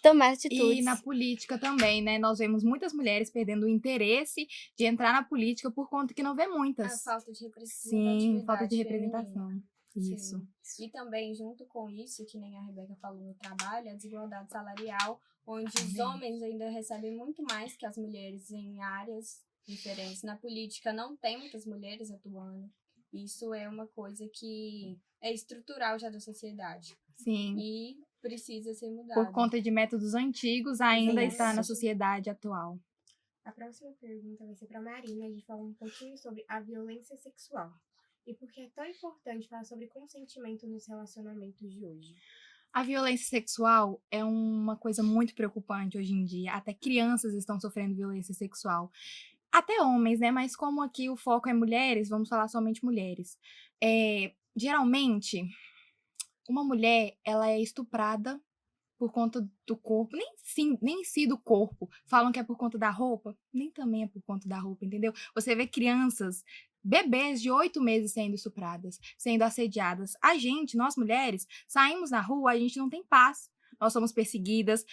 tomar atitudes. E na política também, né? Nós vemos muitas mulheres perdendo o interesse de entrar na política por conta que não vê muitas. A falta de representatividade. Sim, falta de representação. feminina. Isso. Sim. E também, junto com isso, que nem a Rebeca falou no trabalho, a desigualdade salarial, onde os homens ainda recebem muito mais que as mulheres em áreas diferentes. Na política não tem muitas mulheres atuando. Isso é uma coisa que é estrutural já da sociedade. Sim. E precisa ser mudado. Por conta de métodos antigos, ainda Isso. está na sociedade atual. A próxima pergunta vai ser para Marina, de falar um pouquinho sobre a violência sexual. E por que é tão importante falar sobre consentimento nos relacionamentos de hoje? A violência sexual é uma coisa muito preocupante hoje em dia. Até crianças estão sofrendo violência sexual. Até homens, né? Mas como aqui o foco é mulheres, vamos falar somente mulheres. Geralmente, uma mulher, ela é estuprada por conta do corpo, nem em si do corpo. Falam que é por conta da roupa, nem também é por conta da roupa, entendeu? Você vê crianças, bebês de 8 meses sendo estupradas, sendo assediadas. Nós mulheres, saímos na rua, a gente não tem paz. Nós somos perseguidas,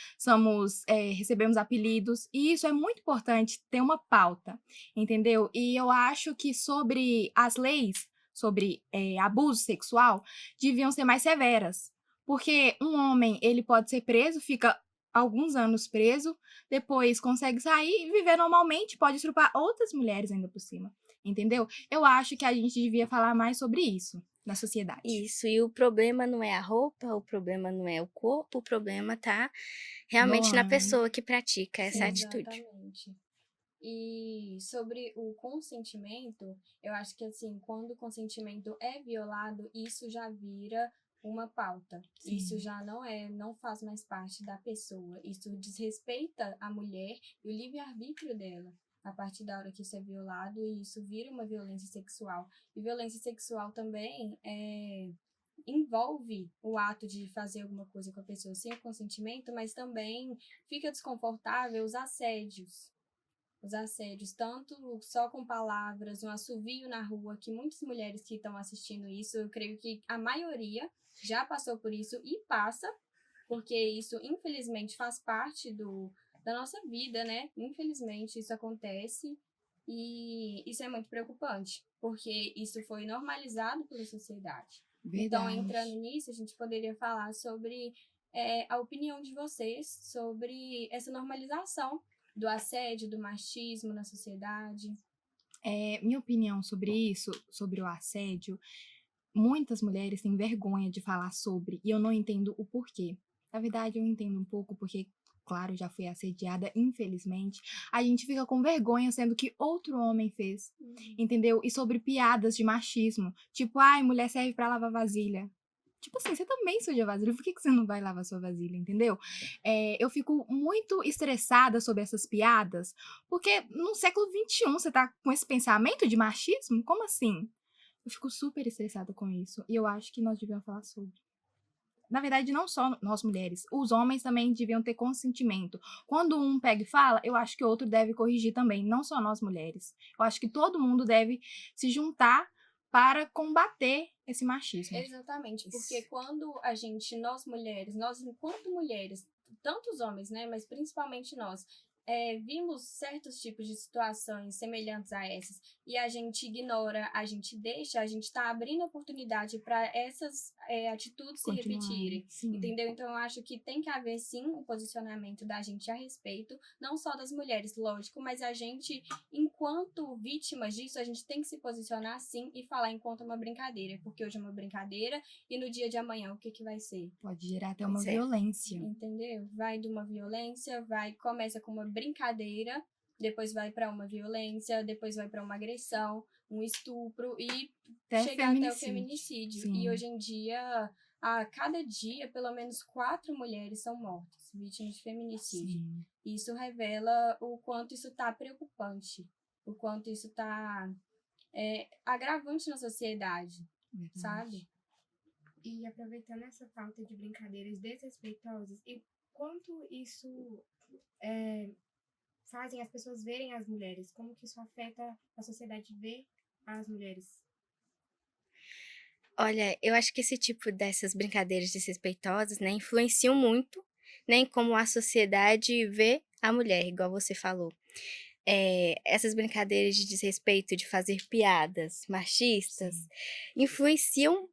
recebemos apelidos, e isso é muito importante ter uma pauta, entendeu? E eu acho que sobre as leis sobre abuso sexual deviam ser mais severas, porque um homem, ele pode ser preso, fica alguns anos preso, depois consegue sair e viver normalmente, pode estrupar outras mulheres ainda por cima, entendeu? Eu acho que a gente devia falar mais sobre isso na sociedade. Isso, e o problema não é a roupa, o problema não é o corpo, o problema tá realmente na Não, pessoa que pratica essa sim. atitude. Exatamente. E sobre o consentimento, eu acho que assim, quando o consentimento é violado, isso já vira uma pauta. Isso Sim. já não faz mais parte da pessoa. Isso desrespeita a mulher e o livre-arbítrio dela. A partir da hora que isso é violado, e isso vira uma violência sexual. E violência sexual também envolve o ato de fazer alguma coisa com a pessoa sem o consentimento, mas também fica desconfortável os assédios. Os assédios, tanto só com palavras, um assovio na rua, que muitas mulheres que estão assistindo isso, eu creio que a maioria já passou por isso e passa, porque isso, infelizmente, faz parte da nossa vida, né? Infelizmente, isso acontece e isso é muito preocupante, porque isso foi normalizado pela sociedade. Então, Verdade. entrando nisso, a gente poderia falar sobre a opinião de vocês sobre essa normalização do assédio, do machismo na sociedade. Minha opinião sobre isso, sobre o assédio, muitas mulheres têm vergonha de falar sobre, e eu não entendo o porquê. Na verdade, eu entendo um pouco porque, claro, já fui assediada, infelizmente. A gente fica com vergonha sendo que outro homem fez, entendeu? E sobre piadas de machismo, tipo, ai, mulher serve pra lavar vasilha. Tipo assim, você também suja vasilha, por que você não vai lavar sua vasilha, entendeu? Eu fico muito estressada sobre essas piadas, porque no século XXI você tá com esse pensamento de machismo? Como assim? Eu fico super estressada com isso, e eu acho que nós devíamos falar sobre. Na verdade, não só nós mulheres, os homens também deviam ter consentimento. Quando um pega e fala, eu acho que o outro deve corrigir também, não só nós mulheres. Eu acho que todo mundo deve se juntar para combater esse machismo. Exatamente, porque quando nós mulheres, nós enquanto mulheres, tanto os homens, né, mas principalmente nós, vimos certos tipos de situações semelhantes a essas e a gente ignora, a gente deixa, a gente está abrindo oportunidade para essas atitudes se repetirem, entendeu? Então eu acho que tem que haver sim um posicionamento da gente a respeito, não só das mulheres, lógico, mas a gente, enquanto vítimas disso, a gente tem que se posicionar sim e falar enquanto uma brincadeira, porque hoje é uma brincadeira e no dia de amanhã o que vai ser? Pode gerar até uma violência. Entendeu? Vai de uma violência, começa com uma brincadeira, depois vai para uma violência, depois vai para uma agressão, um estupro e chegar até o feminicídio. Sim. E hoje em dia, a cada dia, pelo menos 4 mulheres são mortas, vítimas de feminicídio. Sim. Isso revela o quanto isso está preocupante, o quanto isso está agravante na sociedade, sabe? E aproveitando essa falta de brincadeiras desrespeitosas, e quanto isso fazem as pessoas verem as mulheres? Como que isso afeta a sociedade ver as mulheres? Olha, eu acho que esse tipo dessas brincadeiras desrespeitosas, né, influenciam muito, né, em como a sociedade vê a mulher, igual você falou. Essas brincadeiras de desrespeito, de fazer piadas machistas, influenciam,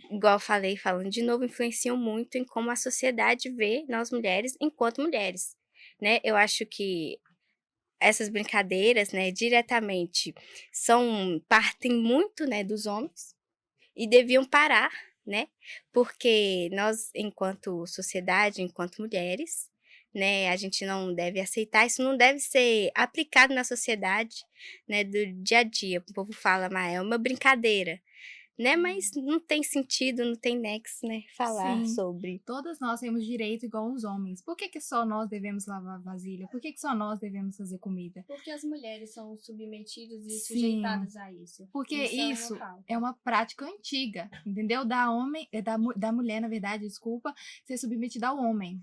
igual eu falei, falando de novo, influenciam muito em como a sociedade vê nós mulheres enquanto mulheres, né? Eu acho que essas brincadeiras, né, diretamente partem muito, né, dos homens e deviam parar, né? Porque nós, enquanto sociedade, enquanto mulheres, né, a gente não deve aceitar, isso não deve ser aplicado na sociedade, né, do dia a dia. O povo fala, mas é uma brincadeira, né? Mas não tem sentido, não tem nexo, né? Falar Sim, sobre. todas nós temos direito igual os homens. Por que que só nós devemos lavar vasilha? Por que que só nós devemos fazer comida? Porque as mulheres são submetidas e Sim, sujeitadas a isso. porque Isso é uma isso é falta. uma prática antiga, entendeu? Da mulher, na verdade, desculpa, ser submetida ao homem.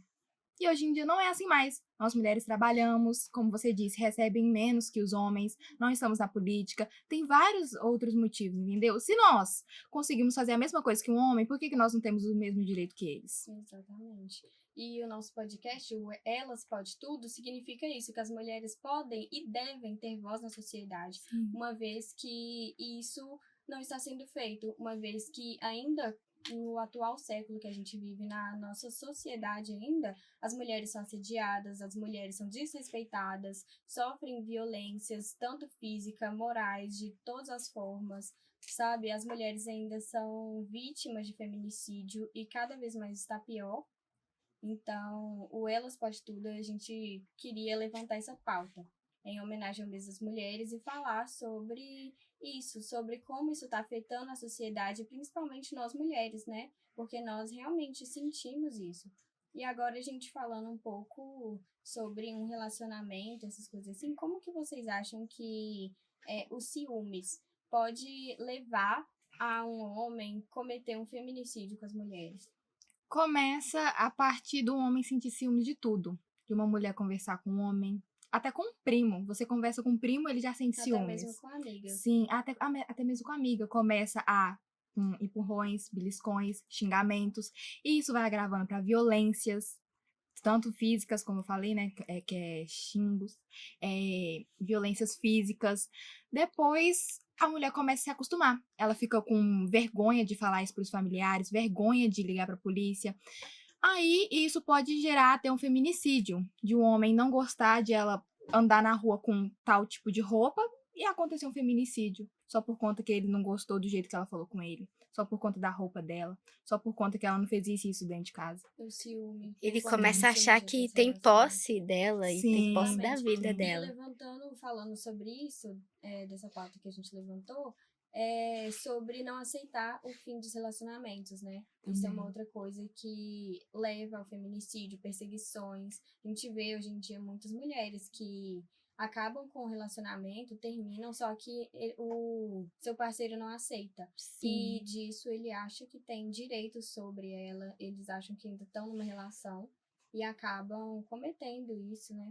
E hoje em dia não é assim mais. Nós mulheres trabalhamos, como você disse, recebem menos que os homens, não estamos na política, tem vários outros motivos, entendeu? Se nós conseguimos fazer a mesma coisa que um homem, por que que nós não temos o mesmo direito que eles? Exatamente. E o nosso podcast, o Elas Pode Tudo, significa isso, que as mulheres podem e devem ter voz na sociedade, Sim. uma vez que isso não está sendo feito, uma vez que ainda no atual século que a gente vive, na nossa sociedade ainda, as mulheres são assediadas, as mulheres são desrespeitadas, sofrem violências, tanto física, morais, de todas as formas, sabe? As mulheres ainda são vítimas de feminicídio e cada vez mais está pior. Então, o Elas Pode Tudo, a gente queria levantar essa pauta em homenagem ao mês das mulheres e falar sobre isso, sobre como isso está afetando a sociedade, principalmente nós mulheres, né? Porque nós realmente sentimos isso. E agora a gente falando um pouco sobre um relacionamento, essas coisas assim, como que vocês acham que os ciúmes pode levar a um homem cometer um feminicídio com as mulheres? Começa a partir do homem sentir ciúme de tudo. De uma mulher conversar com um homem, até com um primo. Você conversa com um primo, ele já sente Até ciúmes. mesmo com amigas. Sim, até mesmo com a amiga. Começa a empurrões, beliscões, xingamentos. E isso vai agravando para violências, tanto físicas, como eu falei, né? Que é xingos, violências físicas. Depois a mulher começa a se acostumar. Ela fica com vergonha de falar isso para os familiares, vergonha de ligar para a polícia. Aí isso pode gerar até um feminicídio, de um homem não gostar de ela andar na rua com tal tipo de roupa e acontecer um feminicídio, só por conta que ele não gostou do jeito que ela falou com ele, só por conta da roupa dela, só por conta que ela não fez isso e isso dentro de casa. O ciúme. Ele Quando começa a a gente achar já que se tem relaciona. posse dela e tem posse da Exatamente. vida E dela. levantando, falando sobre isso, dessa pauta que a gente levantou, sobre não aceitar o fim dos relacionamentos, né? Isso é uma outra coisa que leva ao feminicídio, perseguições. A gente vê hoje em dia muitas mulheres que acabam com o relacionamento, terminam, só que o seu parceiro não aceita. Sim. E disso ele acha que tem direito sobre ela, eles acham que ainda estão numa relação e acabam cometendo isso, né?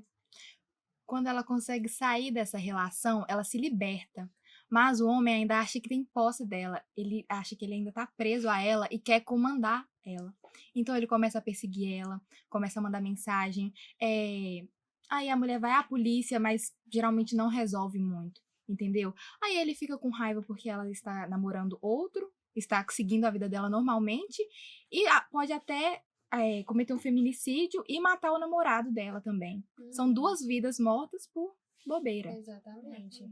Quando ela consegue sair dessa relação, ela se liberta. Mas o homem ainda acha que tem posse dela. Ele acha que ele ainda tá preso a ela e quer comandar ela. Então ele começa a perseguir ela, começa a mandar mensagem. Aí a mulher vai à polícia, mas geralmente não resolve muito, entendeu? Aí ele fica com raiva porque ela está namorando outro, está seguindo a vida dela normalmente e pode até cometer um feminicídio e matar o namorado dela também. São 2 vidas mortas por bobeira. Exatamente.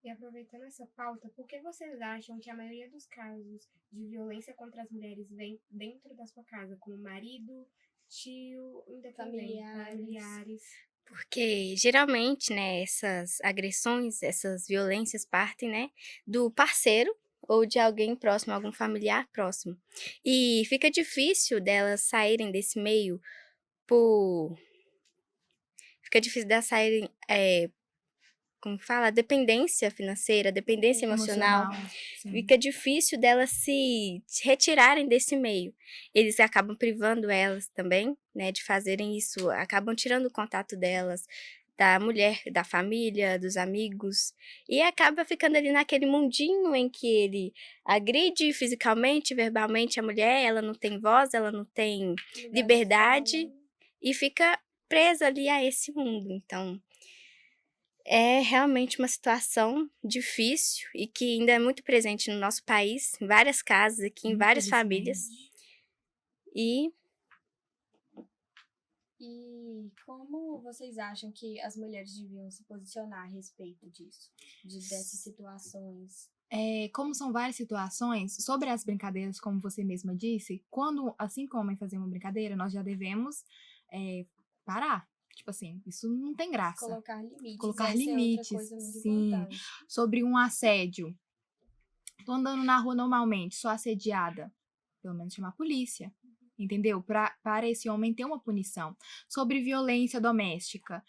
E aproveitando essa pauta, por que vocês acham que a maioria dos casos de violência contra as mulheres vem dentro da sua casa, como marido, tio, familiares? Porque geralmente, né, essas agressões, essas violências partem, né, do parceiro ou de alguém próximo, algum familiar próximo. E fica difícil delas saírem desse meio por... Fica difícil delas saírem, como fala? Dependência financeira, dependência emocional. Sim. Fica difícil delas se retirarem desse meio. Eles acabam privando elas também, né, de fazerem isso, acabam tirando o contato delas, da mulher, da família, dos amigos, e acaba ficando ali naquele mundinho em que ele agride fisicamente, verbalmente a mulher, ela não tem voz, ela não tem liberdade, e fica presa ali a esse mundo. Então, é realmente uma situação difícil e que ainda é muito presente no nosso país, em várias casas aqui, em várias famílias. E como vocês acham que as mulheres deviam se posicionar a respeito disso, dessas situações? Como são várias situações, sobre as brincadeiras, como você mesma disse, quando, assim como homem fazer uma brincadeira, nós já devemos parar. Tipo assim, isso não tem graça. Colocar limites. Colocar essa limites, é outra coisa muito sim. importante. Sobre um assédio. Tô andando na rua normalmente, sou assediada. Pelo menos chamar a polícia, entendeu? Para esse homem ter uma punição. Sobre violência doméstica.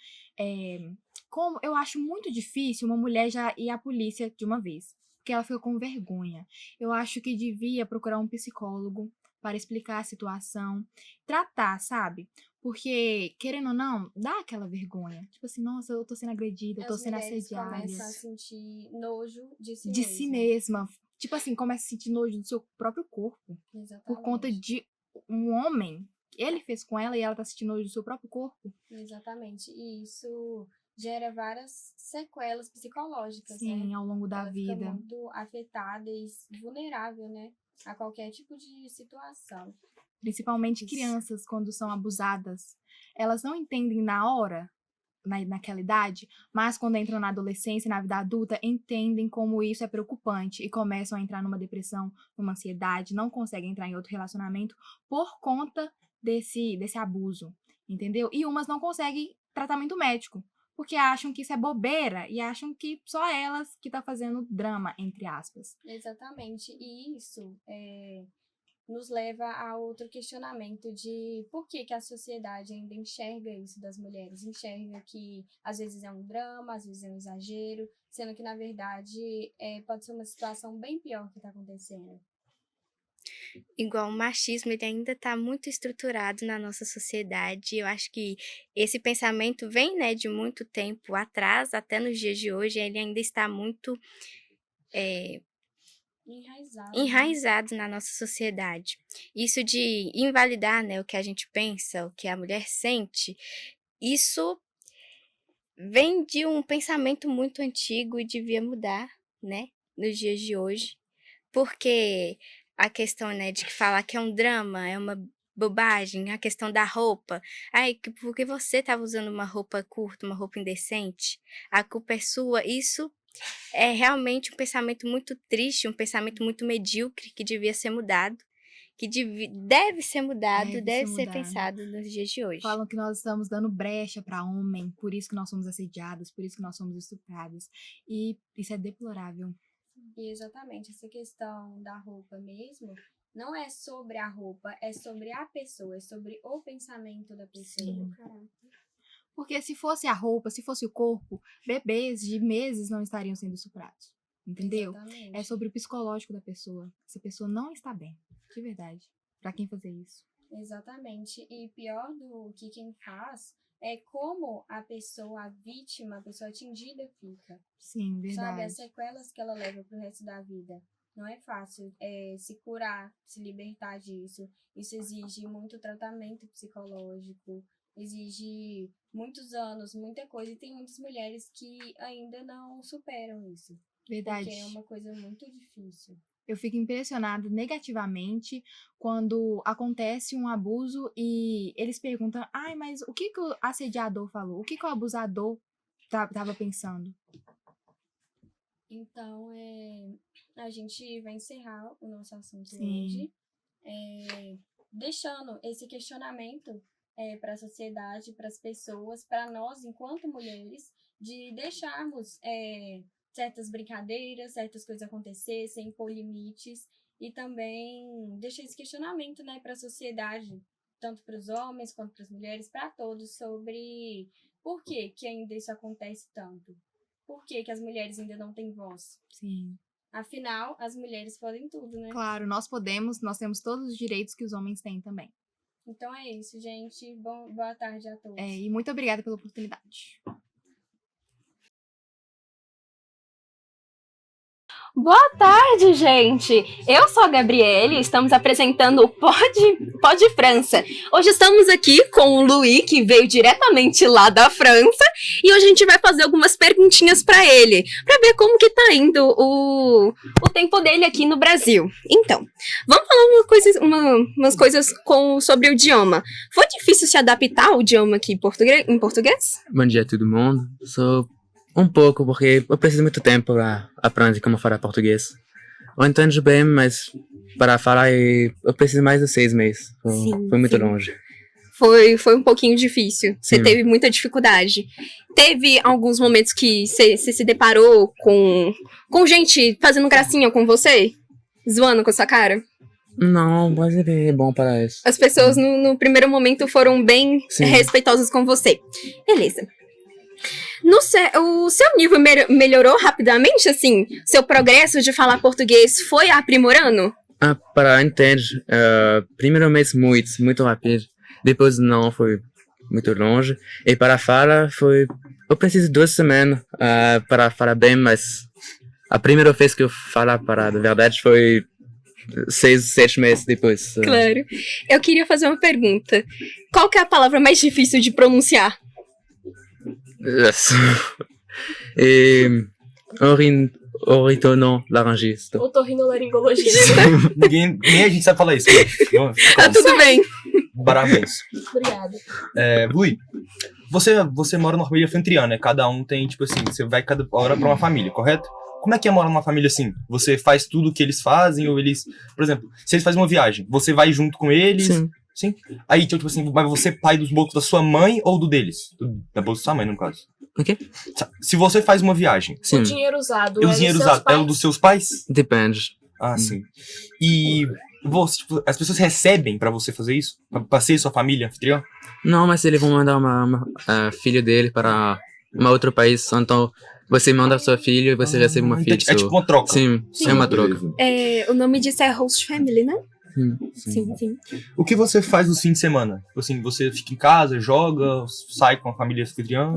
Como eu acho muito difícil uma mulher já ir à polícia de uma vez, porque ela fica com vergonha. Eu acho que devia procurar um psicólogo para explicar a situação, tratar, sabe? Porque, querendo ou não, dá aquela vergonha. Tipo assim, nossa, eu tô sendo agredida, eu tô As sendo mulheres assediada. começam a sentir nojo de si De si mesma. mesma. Tipo assim, começa a sentir nojo do seu próprio corpo. Por conta Exatamente. de um homem. Ele fez com ela e ela tá sentindo nojo do seu próprio corpo. Exatamente. E isso gera várias sequelas psicológicas, né? Sim, ao longo da Ela fica vida. muito afetada e vulnerável, né? A qualquer tipo de situação. Principalmente crianças, quando são abusadas. Elas não entendem na hora, naquela idade, mas quando entram na adolescência e na vida adulta, entendem como isso é preocupante e começam a entrar numa depressão, numa ansiedade, não conseguem entrar em outro relacionamento por conta desse abuso, entendeu? E umas não conseguem tratamento médico, porque acham que isso é bobeira e acham que só elas que tá fazendo drama, entre aspas. Exatamente. E isso nos leva a outro questionamento de por que a sociedade ainda enxerga isso das mulheres, enxerga que às vezes é um drama, às vezes é um exagero, sendo que na verdade pode ser uma situação bem pior que está acontecendo. Igual o machismo, ele ainda está muito estruturado na nossa sociedade. Eu acho que esse pensamento vem, né, de muito tempo atrás, até nos dias de hoje, ele ainda está muito enraizado na nossa sociedade. Isso de invalidar, né, o que a gente pensa, o que a mulher sente, isso vem de um pensamento muito antigo e devia mudar, né, nos dias de hoje. Porque a questão, né, de falar que é um drama, é uma bobagem, a questão da roupa. Ai, porque você estava usando uma roupa curta, uma roupa indecente, a culpa é sua. Isso é realmente um pensamento muito triste, um pensamento muito medíocre que devia ser mudado, que deve ser mudado, deve ser pensado nos dias de hoje. Falam que nós estamos dando brecha para homem, por isso que nós somos assediadas, por isso que nós somos estupradas. E isso é deplorável. E exatamente, essa questão da roupa mesmo, não é sobre a roupa, é sobre a pessoa, é sobre o pensamento da pessoa. Sim. Porque se fosse a roupa, se fosse o corpo, bebês de meses não estariam sendo estuprados. Entendeu? Exatamente. É sobre o psicológico da pessoa. Essa pessoa não está bem, de verdade. Pra quem fazer isso? Exatamente. E pior do que quem faz é como a pessoa, a vítima, a pessoa atingida fica. Sim, verdade. Sabe, as sequelas que ela leva pro resto da vida. Não é fácil se curar, se libertar disso. Isso exige muito tratamento psicológico, exige muitos anos, muita coisa. E tem muitas mulheres que ainda não superam isso. Verdade. Porque é uma coisa muito difícil. Eu fico impressionada negativamente quando acontece um abuso e eles perguntam: ai, mas o que o assediador falou? O que o abusador estava pensando? Então, a gente vai encerrar o nosso assunto Sim. hoje, deixando esse questionamento para a sociedade, para as pessoas, para nós, enquanto mulheres, de deixarmos certas brincadeiras, certas coisas acontecer, sem impor limites, e também deixar esse questionamento, né, para a sociedade, tanto para os homens quanto para as mulheres, para todos, sobre por que ainda isso acontece tanto. Por que as mulheres ainda não têm voz? Sim. Afinal, as mulheres podem tudo, né? Claro, nós podemos, nós temos todos os direitos que os homens têm também. Então é isso, gente. Boa tarde a todos. E muito obrigada pela oportunidade. Boa tarde, gente! Eu sou a Gabriele e estamos apresentando o Pod França. Hoje estamos aqui com o Luí, que veio diretamente lá da França, e hoje a gente vai fazer algumas perguntinhas para ele, para ver como que tá indo o tempo dele aqui no Brasil. Então, vamos falar umas coisas sobre o idioma. Foi difícil se adaptar ao idioma aqui em português? Bom dia a todo mundo. Sou um pouco, porque eu preciso muito tempo para aprender como falar português. Eu entendo bem, mas para falar eu preciso mais de 6 meses. Foi muito longe. foi um pouquinho difícil. Você Sim. teve muita dificuldade. Teve alguns momentos que você se deparou com gente fazendo gracinha com você? Zoando com a sua cara? Não, mas ele é bom para isso. As pessoas no primeiro momento foram bem Sim. respeitosas com você. Beleza. O seu nível melhorou rapidamente, assim? Seu progresso de falar português foi aprimorando? Para entender, primeiro mês muito rápido. Depois não, foi muito longe. E para falar, eu preciso de 2 semanas para falar bem, mas a primeira vez que eu falar para a verdade foi 6, 7 meses depois. Claro. Eu queria fazer uma pergunta. Qual que é a palavra mais difícil de pronunciar? Oritono-laringista. Otorrinolaringologista. Nem a gente sabe falar isso. Tá tudo bem. Parabéns. Obrigada. Luí, você mora numa família anfitriã, né? Cada um tem, tipo assim, você vai cada hora pra uma família, correto? Como é que é morar numa família assim? Você faz tudo o que eles fazem ou eles... Por exemplo, se eles fazem uma viagem, você vai junto com eles? Sim. Sim? Aí, tipo assim, mas você é pai dos bolsos da sua mãe ou do deles? Da bolsa da sua mãe, no caso. O quê? Se você faz uma viagem... Sim. O dinheiro usado E o dinheiro usado é o dos seus pais? Depende. Sim. E você, tipo, as pessoas recebem pra você fazer isso? Pra ser sua família anfitriã? Não, mas eles vão mandar uma filha dele para um outro país, então você manda a sua filha e você recebe uma filha. É tipo uma troca. Sim, é uma troca. O nome disso é host family, né? Sim. O que você faz no fim de semana? Assim, você fica em casa, joga, sai com a família anfitriã?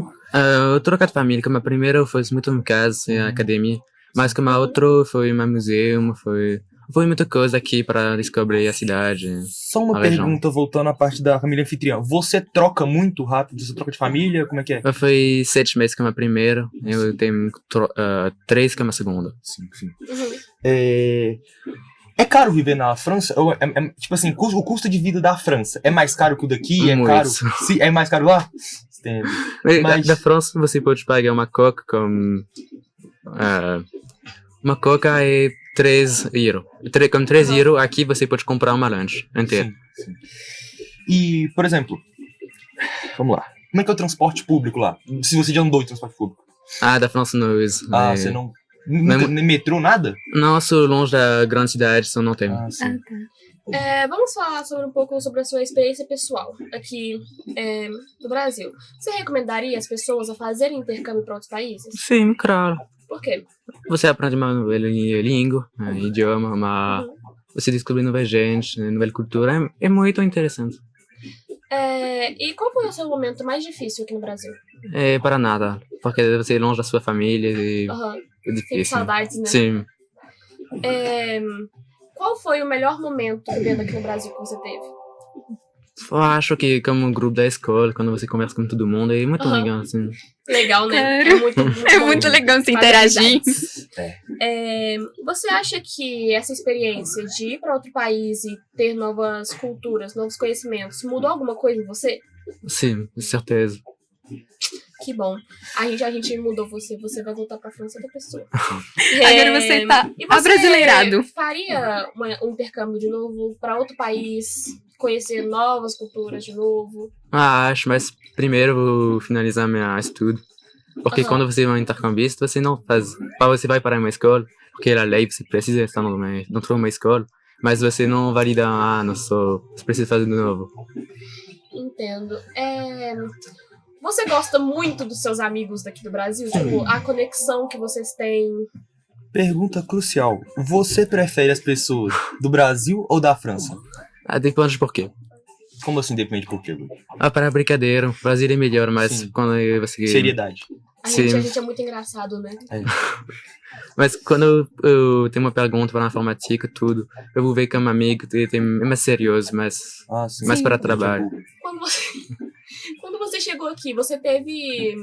Eu troco de família, como a primeira foi muito em casa, em academia, mas como a outra foi em museu, foi muita coisa aqui para descobrir a cidade. Só uma a região. pergunta, voltando à parte da família anfitriã. Você troca muito rápido? Você troca de família? Como é que é? Eu fui 7 meses como a primeira, eu tenho 3 como a segunda. Sim. É caro viver na França? Tipo assim, o custo de vida da França é mais caro que o daqui? É Muito. caro? Sim, é mais caro lá? Entendo. Mas... Da França você pode pagar uma coca com... uma coca é 3 euros. Com 3 euros aqui você pode comprar uma lanche inteira. Sim. E, por exemplo, vamos lá. Como é que é o transporte público lá? Se você já andou de transporte público? Da França não uso. Você não... Nem metrô, nada? Não, eu sou longe da grande cidade, só não tenho. Vamos falar um pouco sobre a sua experiência pessoal aqui no Brasil. Você recomendaria as pessoas a fazerem intercâmbio para outros países? Sim, claro. Por quê? Você aprende uma nova língua, idioma, você descobre nova gente, nova cultura, é muito interessante. E qual foi o seu momento mais difícil aqui no Brasil? Para nada, porque você é longe da sua família e é difícil. Tem saudades, né? Sim. Qual foi o melhor momento vivendo aqui no Brasil que você teve? Eu acho que como grupo da escola, quando você conversa com todo mundo, é muito legal, assim. Legal, né? Claro. É muito legal se interagir. Você acha que essa experiência de ir para outro país e ter novas culturas, novos conhecimentos, mudou alguma coisa em você? Sim, com certeza. Que bom. A gente mudou você vai voltar pra França outra pessoa. Agora você tá abrasileirado. Faria um intercâmbio de novo pra outro país, conhecer novas culturas de novo? Acho, mas primeiro vou finalizar meu estudo. Porque quando você é um intercambista, você não faz... Você vai para uma escola, porque a lei você precisa estar dentro de uma escola, mas você não valida um ano, só você precisa fazer de novo. Entendo. Você gosta muito dos seus amigos daqui do Brasil? Tipo, a conexão que vocês têm? Pergunta crucial. Você prefere as pessoas do Brasil ou da França? Depende de por quê. Como assim depende por quê, Lu? Para brincadeira. O Brasil é melhor, mas quando você... Seriedade. A gente é muito engraçado, né? Mas quando eu tenho uma pergunta para a informática, tudo, eu vou ver como amigo, é mais serioso, mais para trabalho. Quando você chegou aqui, você teve,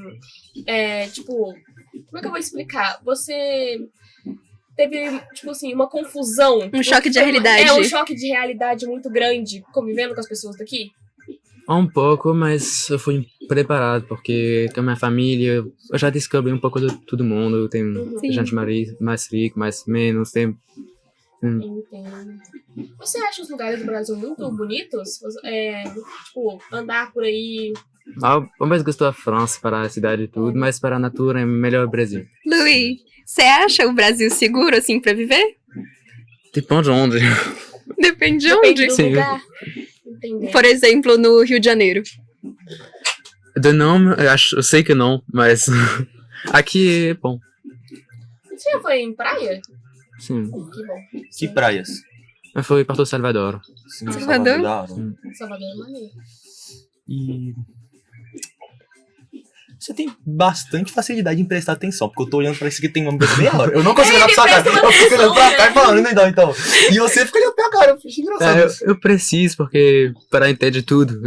como é que eu vou explicar? Você teve, tipo assim, uma confusão. Um choque de realidade. Um choque de realidade muito grande convivendo com as pessoas daqui? Um pouco, mas eu fui preparado, porque com a minha família, eu já descobri um pouco de todo mundo. Tem gente mais rica, mais menos, tem Entendo. Você acha os lugares do Brasil muito bonitos? Tipo, andar por aí. Eu mais gosto da França para a cidade e tudo, mas para a natura é melhor o Brasil. Luiz, você acha o Brasil seguro, assim, pra viver? Depende de onde. Depende de Depende onde? do Sim. lugar. Entendeu? Por exemplo, no Rio de Janeiro. De nome, eu sei que não, mas aqui é bom. Você já foi em praia? Sim. Que bom. Que praias? Eu fui para o Salvador. Sim, Salvador? Salvador é maneiro. E você tem bastante facilidade em prestar atenção, porque eu tô olhando pra isso aqui tem uma meia hora. Eu não consigo olhar pra sua cara. Eu fico olhando pra cá e falando, então. E você fica olhando pra cara, eu acho engraçado. Eu preciso, porque para entender tudo,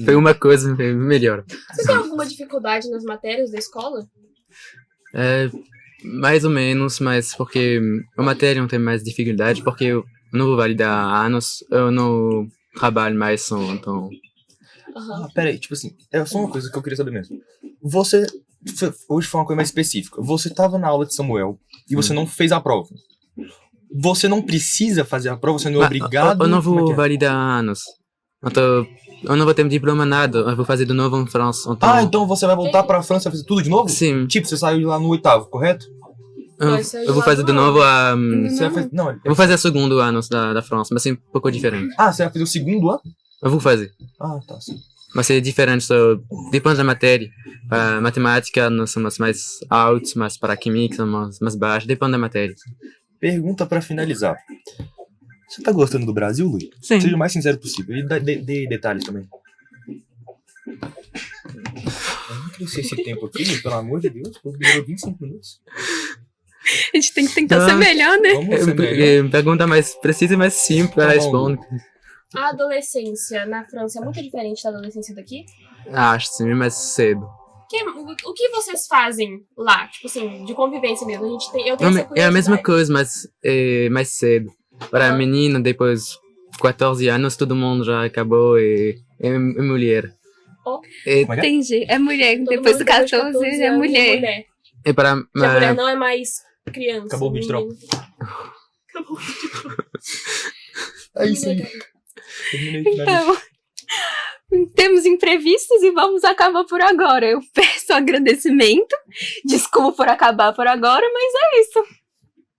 foi uma coisa melhor. Você tem alguma dificuldade nas matérias da escola? Mais ou menos, mas porque a matéria não tem mais dificuldade, porque eu não vou validar anos, eu não trabalho mais só, então... Pera aí, tipo assim, é só uma coisa que eu queria saber mesmo. Você, hoje foi uma coisa mais específica, você tava na aula de Samuel e você não fez a prova. Você não precisa fazer a prova, você não é obrigado... Eu não vou validar anos, então eu não vou ter diploma nada, eu vou fazer de novo em França. Então... então você vai voltar pra França e fazer tudo de novo? Sim. Tipo, você saiu de lá no 8º, correto? Eu vou fazer de novo a... Você vai fazer... Não, eu vou fazer o segundo ano da França, mas é um pouco diferente. você vai fazer o segundo ano? Eu vou fazer. Tá, sim. Vai ser diferente, só depende da matéria. Para matemática, nós somos mais altos, mas para química, somos mais baixos, depende da matéria. Pergunta pra finalizar. Você tá gostando do Brasil, Luiz? Sim. Seja o mais sincero possível. E dê detalhes também. Eu não cresci esse tempo aqui, pelo amor de Deus. Demorou 25 minutos. A gente tem que tentar ser melhor, né? Vamos ser melhor. Pergunta mais precisa e mais simples para responder. A adolescência na França é muito diferente da adolescência daqui? Acho sim, mais cedo. O que vocês fazem lá? Tipo assim, de convivência mesmo. Eu tenho essa É a mesma curiosidade. coisa, mas é mais cedo. Para a menina, depois de 14 anos, todo mundo já acabou e é mulher. Entendi. É mulher. Todo Depois mundo do 14 é mulher. É para... Que a mulher não é mais criança. Acabou o vídeo, menino. Acabou o vídeo. É isso aí. Então, temos imprevistos e vamos acabar por agora. Eu peço agradecimento. Desculpa por acabar por agora, mas é isso.